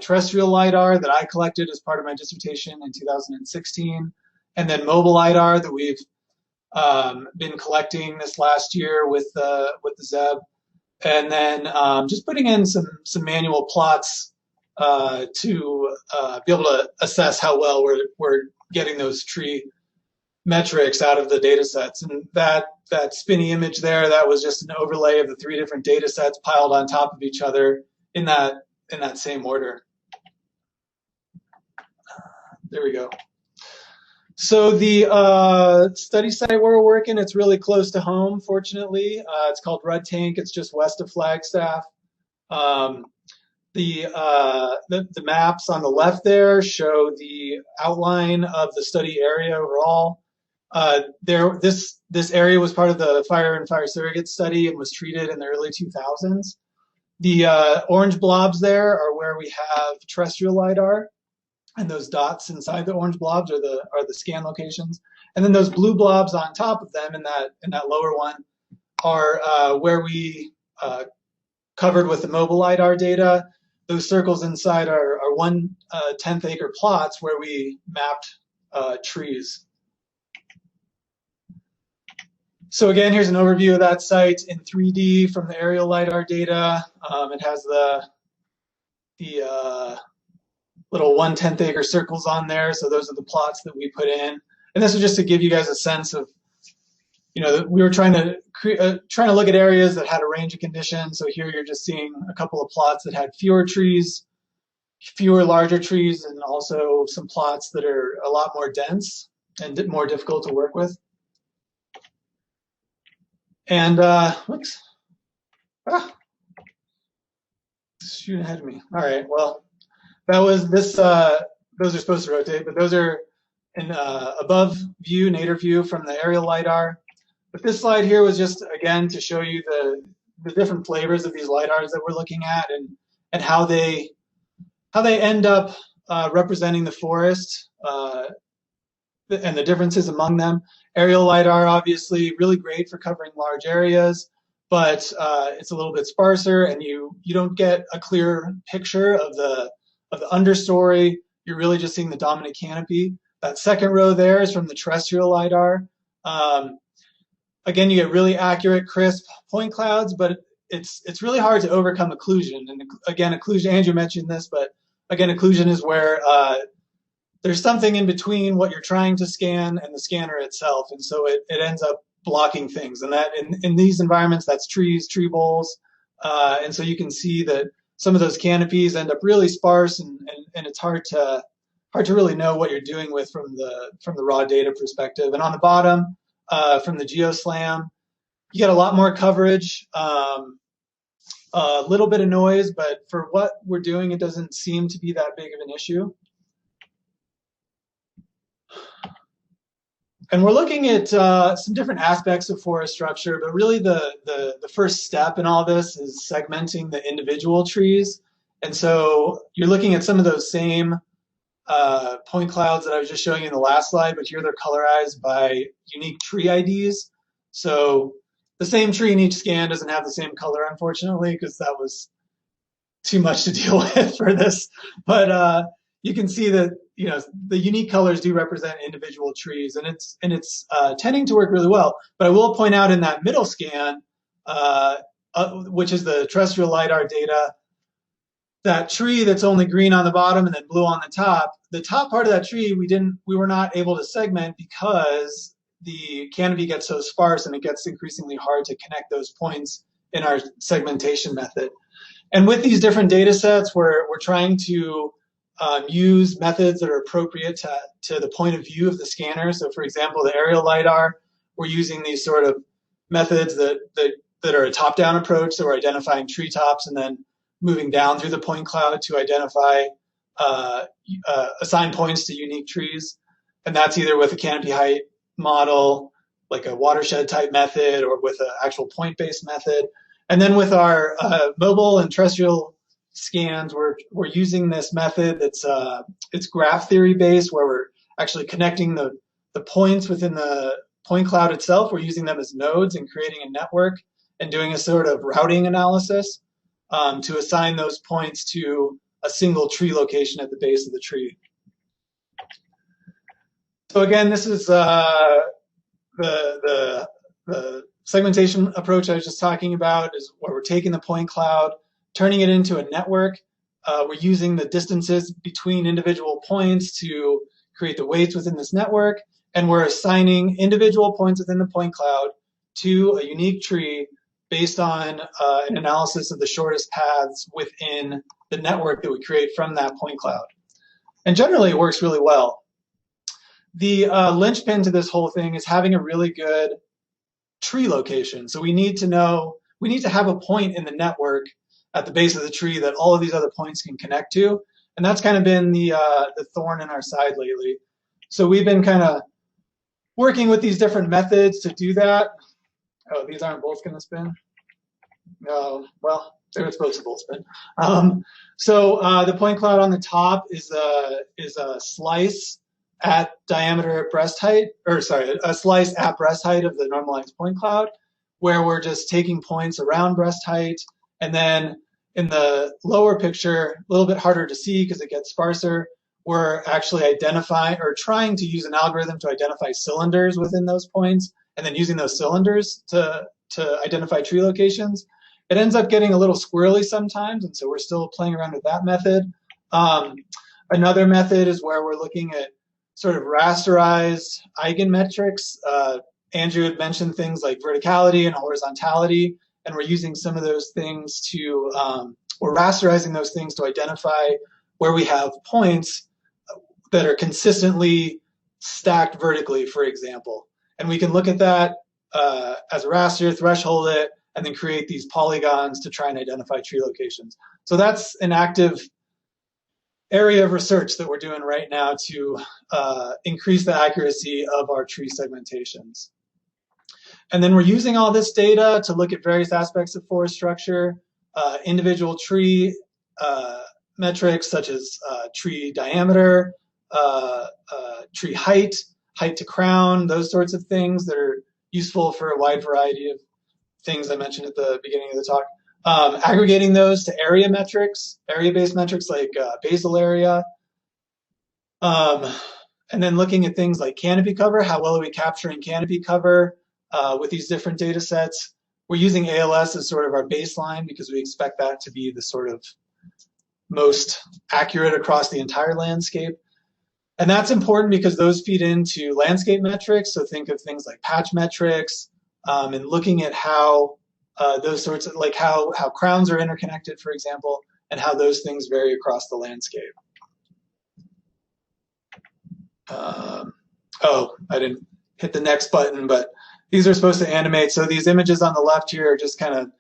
terrestrial LiDAR that I collected as part of my dissertation in 2016, and then mobile LiDAR that we've been collecting this last year with the 𝐀𝐫𝐈𝐂, and then just putting in some manual plots to be able to assess how well we're getting those tree metrics out of the data sets. And that spinny image there, that was just an overlay of the 3 different data sets piled on top of each other in that same order. There we go. So the study site where we're working, it's really close to home, fortunately. It's called Red Tank. It's just west of Flagstaff. The maps on the left there show the outline of the study area overall. This area was part of the fire and fire surrogate study and was treated in the early 2000s. The orange blobs there are where we have terrestrial LiDAR, and those dots inside the orange blobs are the scan locations. And then those blue blobs on top of them in that lower one are where we covered with the mobile LiDAR data. Those circles inside are 1/10 acre plots where we mapped trees. So again, here's an overview of that site in 3D from the aerial LiDAR data. It has the little 1/10 acre circles on there. So those are the plots that we put in. And this is just to give you guys a sense of, we were trying to look at areas that had a range of conditions. So here you're just seeing a couple of plots that had fewer trees, fewer larger trees, and also some plots that are a lot more dense and more difficult to work with. And whoops, shoot ahead of me. All right, well, that was this. Those are supposed to rotate, but those are an above view, nadir view from the aerial LiDAR. But this slide here was just, again, to show you the different flavors of these LiDARs that we're looking at, and how they end up representing the forest and the differences among them. Aerial LiDAR, obviously, really great for covering large areas, but it's a little bit sparser, and you don't get a clear picture of the understory. You're really just seeing the dominant canopy. That second row there is from the terrestrial LiDAR. Again, you get really accurate, crisp point clouds, but it's really hard to overcome occlusion. And again, occlusion, Andrew mentioned this, but again, occlusion is where there's something in between what you're trying to scan and the scanner itself, and so it ends up blocking things. And that in these environments, that's trees, tree boles, and so you can see that some of those canopies end up really sparse, and it's hard to really know what you're doing with from the raw data perspective. And on the bottom, from the GeoSLAM, you get a lot more coverage, a little bit of noise, but for what we're doing, it doesn't seem to be that big of an issue. And we're looking at some different aspects of forest structure, but really the first step in all this is segmenting the individual trees. And so you're looking at some of those same point clouds that I was just showing you in the last slide, but here they're colorized by unique tree IDs. So the same tree in each scan doesn't have the same color, unfortunately, because that was too much to deal with for this. But you can see that the unique colors do represent individual trees, and it's tending to work really well. But I will point out in that middle scan, which is the terrestrial LiDAR data, that tree that's only green on the bottom and then blue on the top part of that tree, we were not able to segment because the canopy gets so sparse and it gets increasingly hard to connect those points in our segmentation method. And with these different data sets, we're trying to use methods that are appropriate to the point of view of the scanner. So for example, the aerial LiDAR, we're using these sort of methods that are a top-down approach. So we're identifying treetops and then moving down through the point cloud to identify, assign points to unique trees. And that's either with a canopy height model, like a watershed type method, or with an actual point-based method. And then with our mobile and terrestrial scans, we're using this method that's it's graph theory based, where we're actually connecting the points within the point cloud itself. We're using them as nodes and creating a network and doing a sort of routing analysis to assign those points to a single tree location at the base of the tree. So again, this is the segmentation approach I was just talking about, is where we're taking the point cloud, turning it into a network. We're using the distances between individual points to create the weights within this network, and we're assigning individual points within the point cloud to a unique tree based on an analysis of the shortest paths within the network that we create from that point cloud. And generally, it works really well. The linchpin to this whole thing is having a really good tree location. So we need to have a point in the network at the base of the tree that all of these other points can connect to. And that's kind of been the thorn in our side lately. So we've been kind of working with these different methods to do that. Oh, these aren't both going to spin? No, well, they're supposed to both spin. So the point cloud on the top is a slice at diameter at breast height, or sorry, a slice at breast height of the normalized point cloud, where we're just taking points around breast height. And then in the lower picture, a little bit harder to see because it gets sparser, we're actually identifying or trying to use an algorithm to identify cylinders within those points, and then using those cylinders to identify tree locations. It ends up getting a little squirrely sometimes, and so we're still playing around with that method. Another method is where we're looking at sort of rasterized eigenmetrics. Andrew had mentioned things like verticality and horizontality, and we're using some of those things to, we're rasterizing those things to identify where we have points that are consistently stacked vertically, for example. And we can look at that as a raster, threshold it, and then create these polygons to try and identify tree locations. So that's an active area of research that we're doing right now to increase the accuracy of our tree segmentations. And then we're using all this data to look at various aspects of forest structure, individual tree metrics such as tree diameter, tree height, height to crown, those sorts of things that are useful for a wide variety of things I mentioned at the beginning of the talk. Aggregating those to area metrics, area-based metrics like basal area, and then looking at things like canopy cover. How well are we capturing canopy cover with these different data sets? We're using ALS as sort of our baseline because we expect that to be the sort of most accurate across the entire landscape. And that's important because those feed into landscape metrics. So think of things like patch metrics and looking at how those sorts of, like how crowns are interconnected, for example, and how those things vary across the landscape. Oh, I didn't hit the next button, but these are supposed to animate. So these images on the left here are just kind of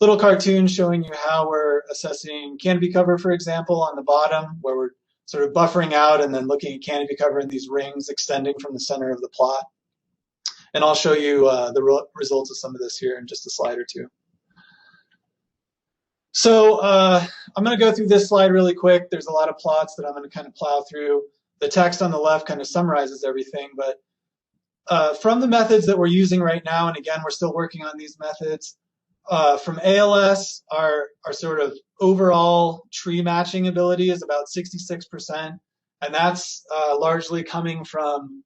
little cartoons showing you how we're assessing canopy cover, for example, on the bottom, where we're sort of buffering out and then looking at canopy cover in these rings extending from the center of the plot. And I'll show you the results of some of this here in just a slide or two. So I'm going to go through this slide really quick. There's a lot of plots that I'm going to kind of plow through. The text on the left kind of summarizes everything, but from the methods that we're using right now, and again, we're still working on these methods, from ALS, our sort of overall tree matching ability is about 66%, and that's largely coming from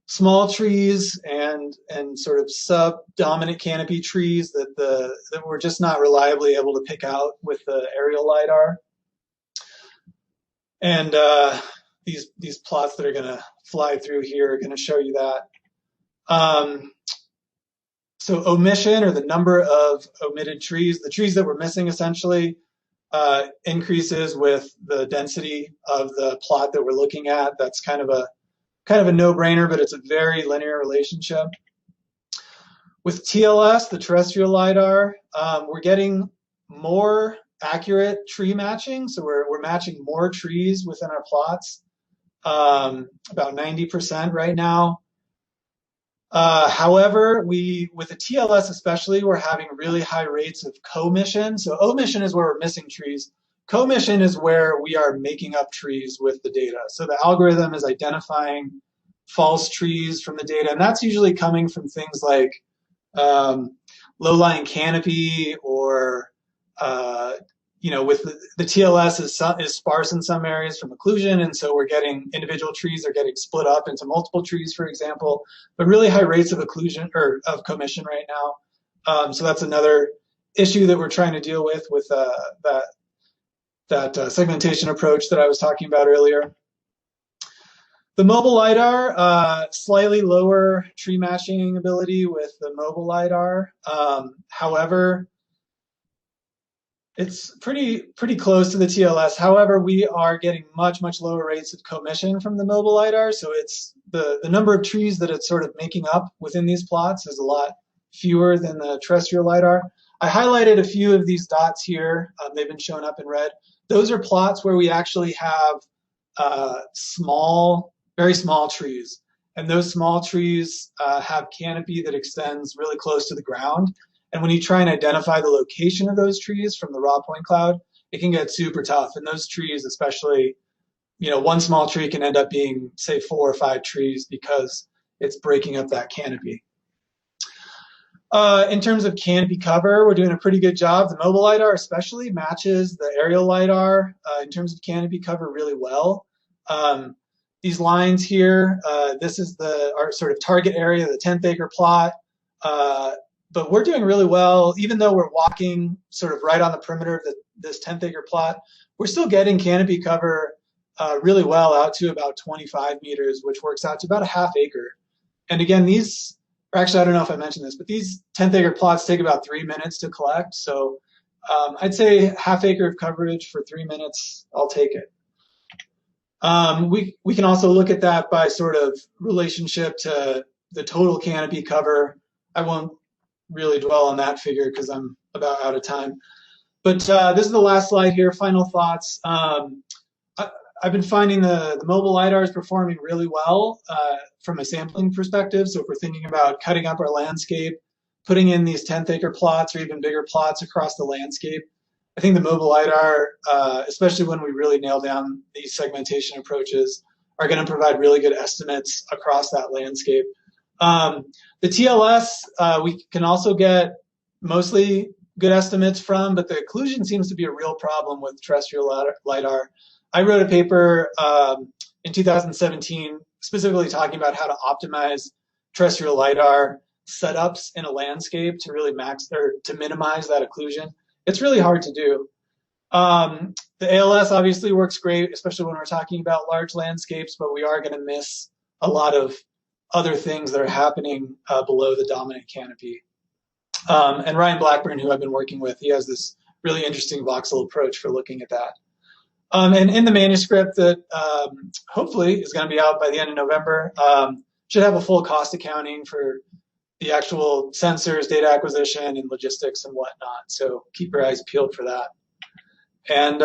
small trees and sort of sub-dominant canopy trees that we're just not reliably able to pick out with the aerial LiDAR. And these plots that are going to fly through here are going to show you that. So omission, or the number of omitted trees, the trees that we're missing essentially, increases with the density of the plot that we're looking at. That's kind of a no-brainer, but it's a very linear relationship. With TLS, the terrestrial LiDAR, we're getting more accurate tree matching. So we're matching more trees within our plots, about 90% right now. However, with the TLS especially, we're having really high rates of commission. So omission is where we're missing trees. Commission is where we are making up trees with the data. So the algorithm is identifying false trees from the data, and that's usually coming from things like low-lying canopy, or with the TLS is sparse in some areas from occlusion, and so we're getting individual trees are getting split up into multiple trees, for example, but really high rates of occlusion or of commission right now. So that's another issue that we're trying to deal with that segmentation approach that I was talking about earlier. The mobile LiDAR, slightly lower tree matching ability with the mobile LiDAR. However, it's pretty close to the TLS. However, we are getting much lower rates of commission from the mobile LiDAR. So it's the number of trees that it's sort of making up within these plots is a lot fewer than the terrestrial LiDAR. I highlighted a few of these dots here. They've been shown up in red. Those are plots where we actually have very small trees. And those small trees have canopy that extends really close to the ground. And when you try and identify the location of those trees from the raw point cloud, it can get super tough. And those trees, especially, one small tree can end up being, say, 4 or 5 trees because it's breaking up that canopy. In terms of canopy cover, we're doing a pretty good job. The mobile LiDAR especially matches the aerial LiDAR in terms of canopy cover really well. These lines here, this is our sort of target area, the 10th acre plot. But we're doing really well, even though we're walking sort of right on the perimeter of this 10th acre plot, we're still getting canopy cover really well out to about 25 meters, which works out to about a ½ acre. And again, or actually, I don't know if I mentioned this, but these 10th acre plots take about 3 minutes to collect. So I'd say ½ acre of coverage for 3 minutes, I'll take it. We can also look at that by sort of relationship to the total canopy cover. I won't really dwell on that figure because I'm about out of time. But this is the last slide here, final thoughts. I've been finding the mobile LiDAR is performing really well from a sampling perspective. So if we're thinking about cutting up our landscape, putting in these 10th acre plots or even bigger plots across the landscape, I think the mobile LiDAR, especially when we really nail down these segmentation approaches, are going to provide really good estimates across that landscape. The TLS, we can also get mostly good estimates from, but the occlusion seems to be a real problem with terrestrial LiDAR. I wrote a paper in 2017 specifically talking about how to optimize terrestrial LiDAR setups in a landscape to really to minimize that occlusion. It's really hard to do. The ALS obviously works great, especially when we're talking about large landscapes, but we are going to miss a lot of other things that are happening below the dominant canopy. And Ryan Blackburn, who I've been working with, he has this really interesting voxel approach for looking at that. And in the manuscript that hopefully is going to be out by the end of November, should have a full cost accounting for the actual sensors, data acquisition, and logistics and whatnot. So keep your eyes peeled for that. And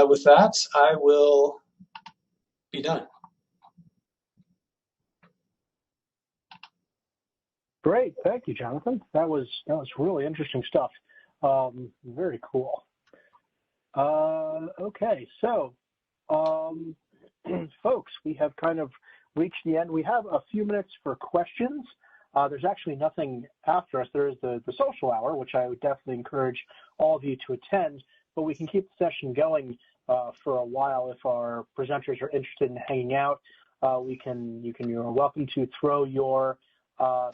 with that, I will be done. Great, thank you, Jonathan. That was really interesting stuff. Very cool. Okay, so folks, we have kind of reached the end. We have a few minutes for questions. There's actually nothing after us. There is the social hour, which I would definitely encourage all of you to attend, but we can keep the session going for a while if our presenters are interested in hanging out. You're welcome to throw your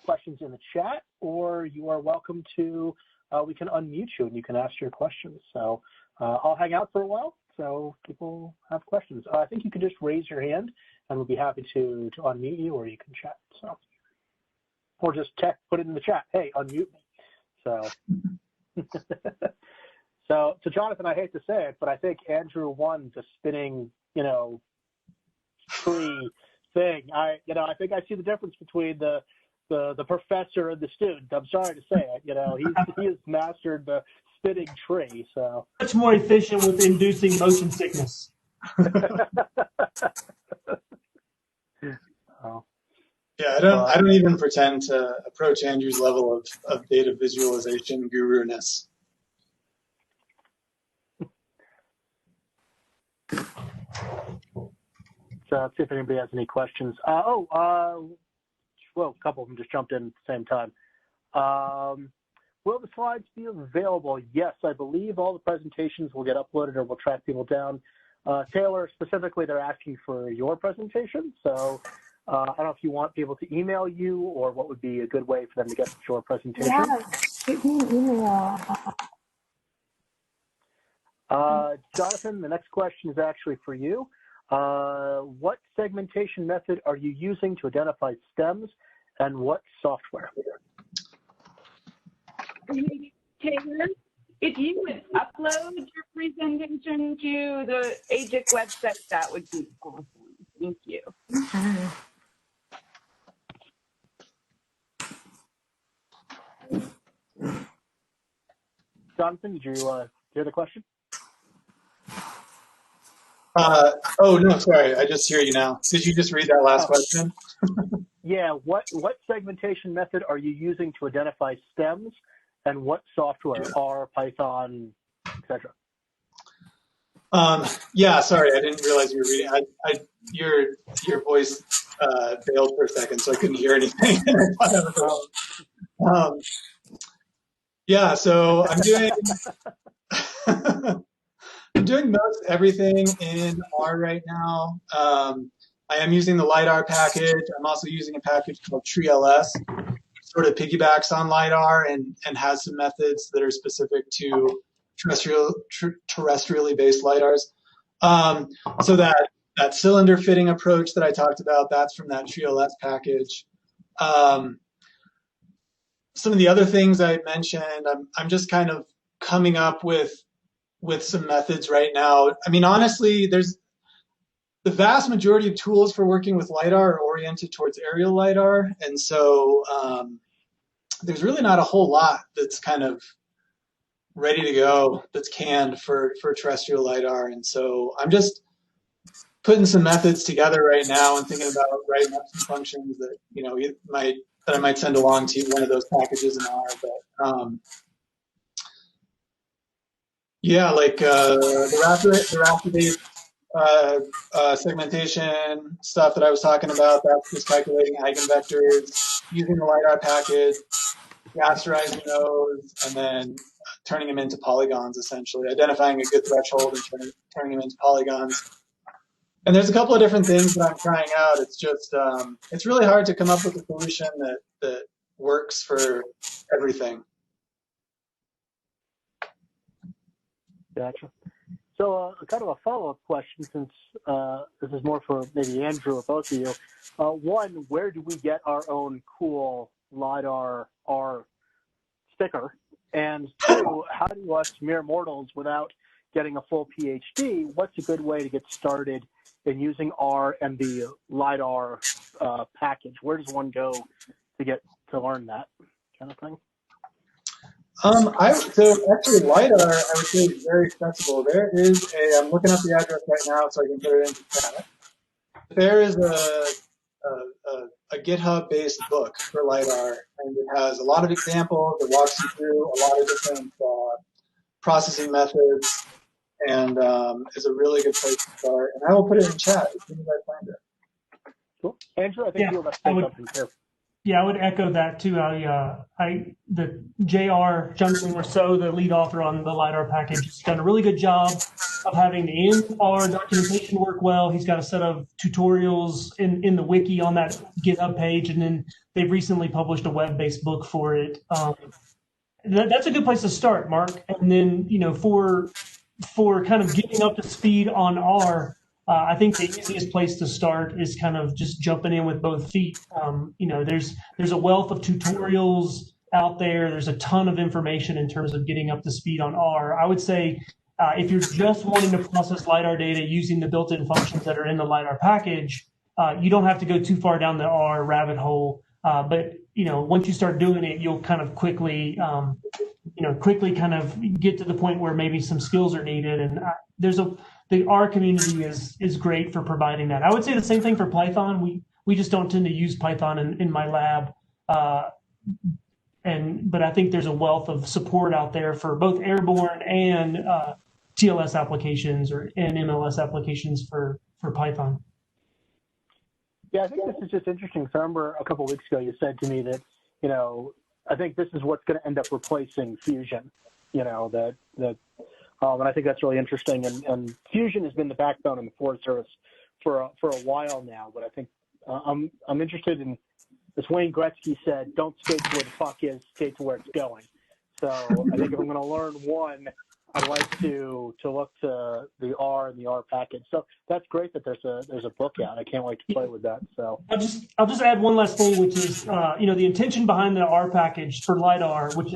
questions in the chat, or you are welcome to, we can unmute you and you can ask your questions. So I'll hang out for a while so people have questions. I think you can just raise your hand and we'll be happy to unmute you, or you can chat. So, or just put it in the chat, hey, unmute me. So, so Jonathan, I hate to say it, but I think Andrew won the spinning, tree thing. I think I see the difference between the professor and the student. I'm sorry to say it. He has mastered the spinning tree. So much more efficient with inducing motion sickness. Yeah, I don't even pretend to approach Andrew's level of data visualization guru-ness. So let's see if anybody has any questions. Well, a couple of them just jumped in at the same time. Will the slides be available? Yes, I believe all the presentations will get uploaded or we'll track people down. Taylor, specifically, they're asking for your presentation. So I don't know if you want people to email you or what would be a good way for them to get your presentation. Yeah, shoot me an email. Jonathan, the next question is actually for you. What segmentation method are you using to identify stems, and what software? Taylor, if you would upload your presentation to the AGIC website, that would be awesome. Thank you. Jonathan, did you hear the question? Oh, no, sorry. I just hear you now. Did you just read that last question? Yeah. What segmentation method are you using to identify stems, and what software, R, Python, etc.? Yeah, sorry. I didn't realize you were reading. Your voice failed for a second, so I couldn't hear anything. Yeah, so I'm doing I'm doing most everything in R right now. I am using the LiDAR package. I'm also using a package called TreeLS, sort of piggybacks on LiDAR and has some methods that are specific to terrestrially based LiDARs. So that cylinder fitting approach that I talked about, that's from that TreeLS package. Some of the other things I mentioned, I'm just kind of coming up with some methods right now. I mean, honestly, there's the vast majority of tools for working with LiDAR are oriented towards aerial LiDAR. And so there's really not a whole lot that's kind of ready to go, that's canned for terrestrial LiDAR. And so I'm just putting some methods together right now and thinking about writing up some functions that I might send along to one of those packages in R. But yeah, like the raster-based segmentation stuff that I was talking about, that's just calculating eigenvectors using the LiDAR package, rasterizing those, and then turning them into polygons, essentially, identifying a good threshold and turning them into polygons. And there's a couple of different things that I'm trying out. It's just, it's really hard to come up with a solution that works for everything. Gotcha. So kind of a follow-up question, since this is more for maybe Andrew or both of you. One, where do we get our own cool LiDAR R sticker? And two, how do us mere mortals, without getting a full PhD, what's a good way to get started in using R and the LiDAR package? Where does one go to learn that kind of thing? So actually LiDAR, I would say, is very accessible. There is I'm looking up the address right now so I can put it into chat. There is a GitHub-based book for LiDAR, and it has a lot of examples. It walks you through a lot of different processing methods, and is a really good place to start. And I will put it in chat as soon as I find it. Cool. Andrew, I think you have something here. Yeah, I would echo that too. The Jonathon Donager, the lead author on the LiDAR package, has done a really good job of having the in-R documentation work well. He's got a set of tutorials in the wiki on that GitHub page, and then they've recently published a web-based book for it. That's a good place to start, Mark. And then, for kind of getting up to speed on R, I think the easiest place to start is kind of just jumping in with both feet. There's a wealth of tutorials out there. There's a ton of information in terms of getting up to speed on R. I would say if you're just wanting to process LiDAR data using the built-in functions that are in the LiDAR package, you don't have to go too far down the R rabbit hole. But once you start doing it, you'll kind of quickly kind of get to the point where maybe some skills are needed. And the R community is great for providing that. I would say the same thing for Python. We just don't tend to use Python in my lab, but I think there's a wealth of support out there for both airborne and TLS applications and MLS applications for Python. Yeah, I think this is just interesting. So I remember a couple of weeks ago you said to me that, I think this is what's going to end up replacing Fusion, and I think that's really interesting. And Fusion has been the backbone in the Forest Service for a while now. But I think I'm interested in, as Wayne Gretzky said, don't skate to where the puck is, skate to where it's going. So I think if I'm going to learn one, I'd like to look to the R and the R package. So that's great that there's a book out. I can't wait to play with that. So I'll just add one last thing, which is the intention behind the R package for LiDAR, which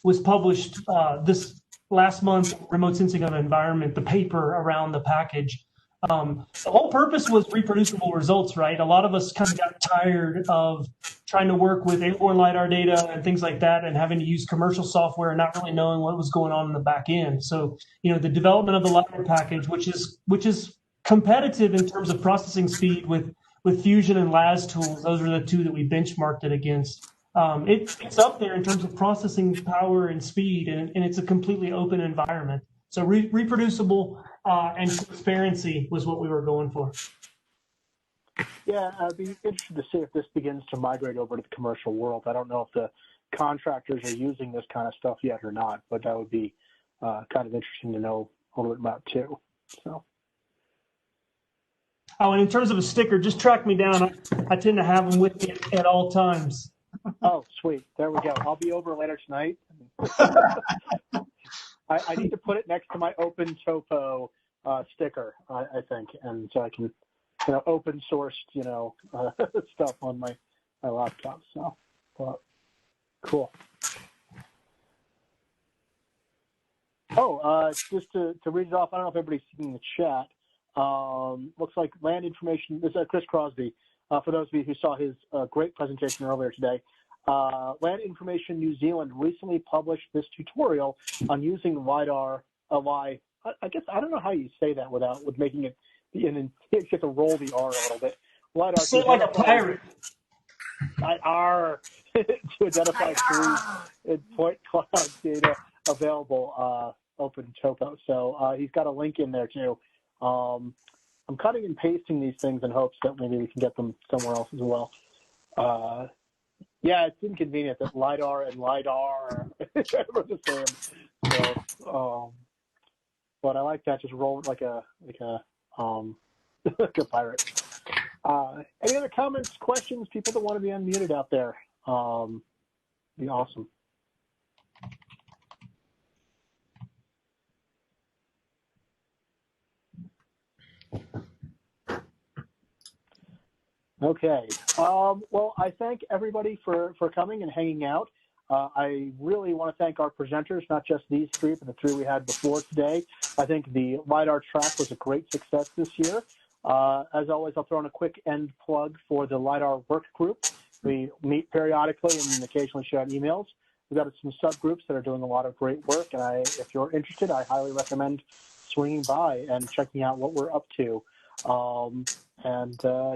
was published this last month, Remote Sensing of Environment, the paper around the package. The whole purpose was reproducible results, right? A lot of us kind of got tired of trying to work with airborne LiDAR data and things like that and having to use commercial software and not really knowing what was going on in the back end. So, the development of the LiDAR package, which is competitive in terms of processing speed with Fusion and LAS tools, those are the two that we benchmarked it against. It's up there in terms of processing power and speed, and it's a completely open environment. So reproducible and transparency was what we were going for. Yeah, I'd be interested to see if this begins to migrate over to the commercial world. I don't know if the contractors are using this kind of stuff yet or not, but that would be kind of interesting to know a little bit about too. So. Oh, and in terms of a sticker, just track me down. I tend to have them with me at all times. Oh, sweet. There we go. I'll be over later tonight. I need to put it next to my open topo sticker, I think, and so I can, open sourced, stuff on my laptop. So, cool. Oh, just to read it off, I don't know if everybody's seeing the chat. Looks like land information. This is Chris Crosby. For those of you who saw his great presentation earlier today, Land Information New Zealand recently published this tutorial on using LiDAR, I guess, I don't know how you say that with making it and then you have to roll the R a little bit. LiDAR Say like a pirate. LiDAR to identify trees and point cloud data available open topo. So he's got a link in there too. I'm cutting and pasting these things in hopes that maybe we can get them somewhere else as well. Yeah, it's inconvenient that LiDAR and LiDAR are the same. So, but I like that. Just roll it like a like a pirate. Any other comments, questions, people that want to be unmuted out there? Be awesome. Okay. Well, I thank everybody for coming and hanging out. I really want to thank our presenters, not just these three, but the three we had before today. I think the LiDAR track was a great success this year. As always, I'll throw in a quick end plug for the LiDAR work group. We meet periodically and occasionally share emails. We've got some subgroups that are doing a lot of great work, and if you're interested, I highly recommend swinging by and checking out what we're up to.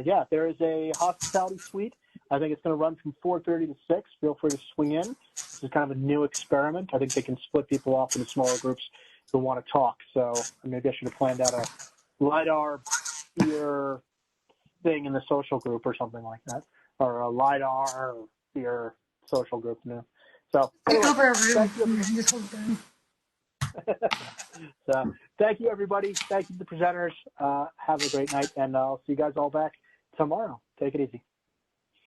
Yeah, there is a hospitality suite. I think it's going to run from 4:30 to 6. Feel free to swing in. This is kind of a new experiment. I think they can split people off into smaller groups who want to talk. So maybe I should have planned out a LiDAR beer thing in the social group or something like that, or a LiDAR beer social group. So anyway, over a room. Thank you. So thank you, everybody. Thank you to the presenters. Have a great night, and I'll see you guys all back tomorrow. Take it easy.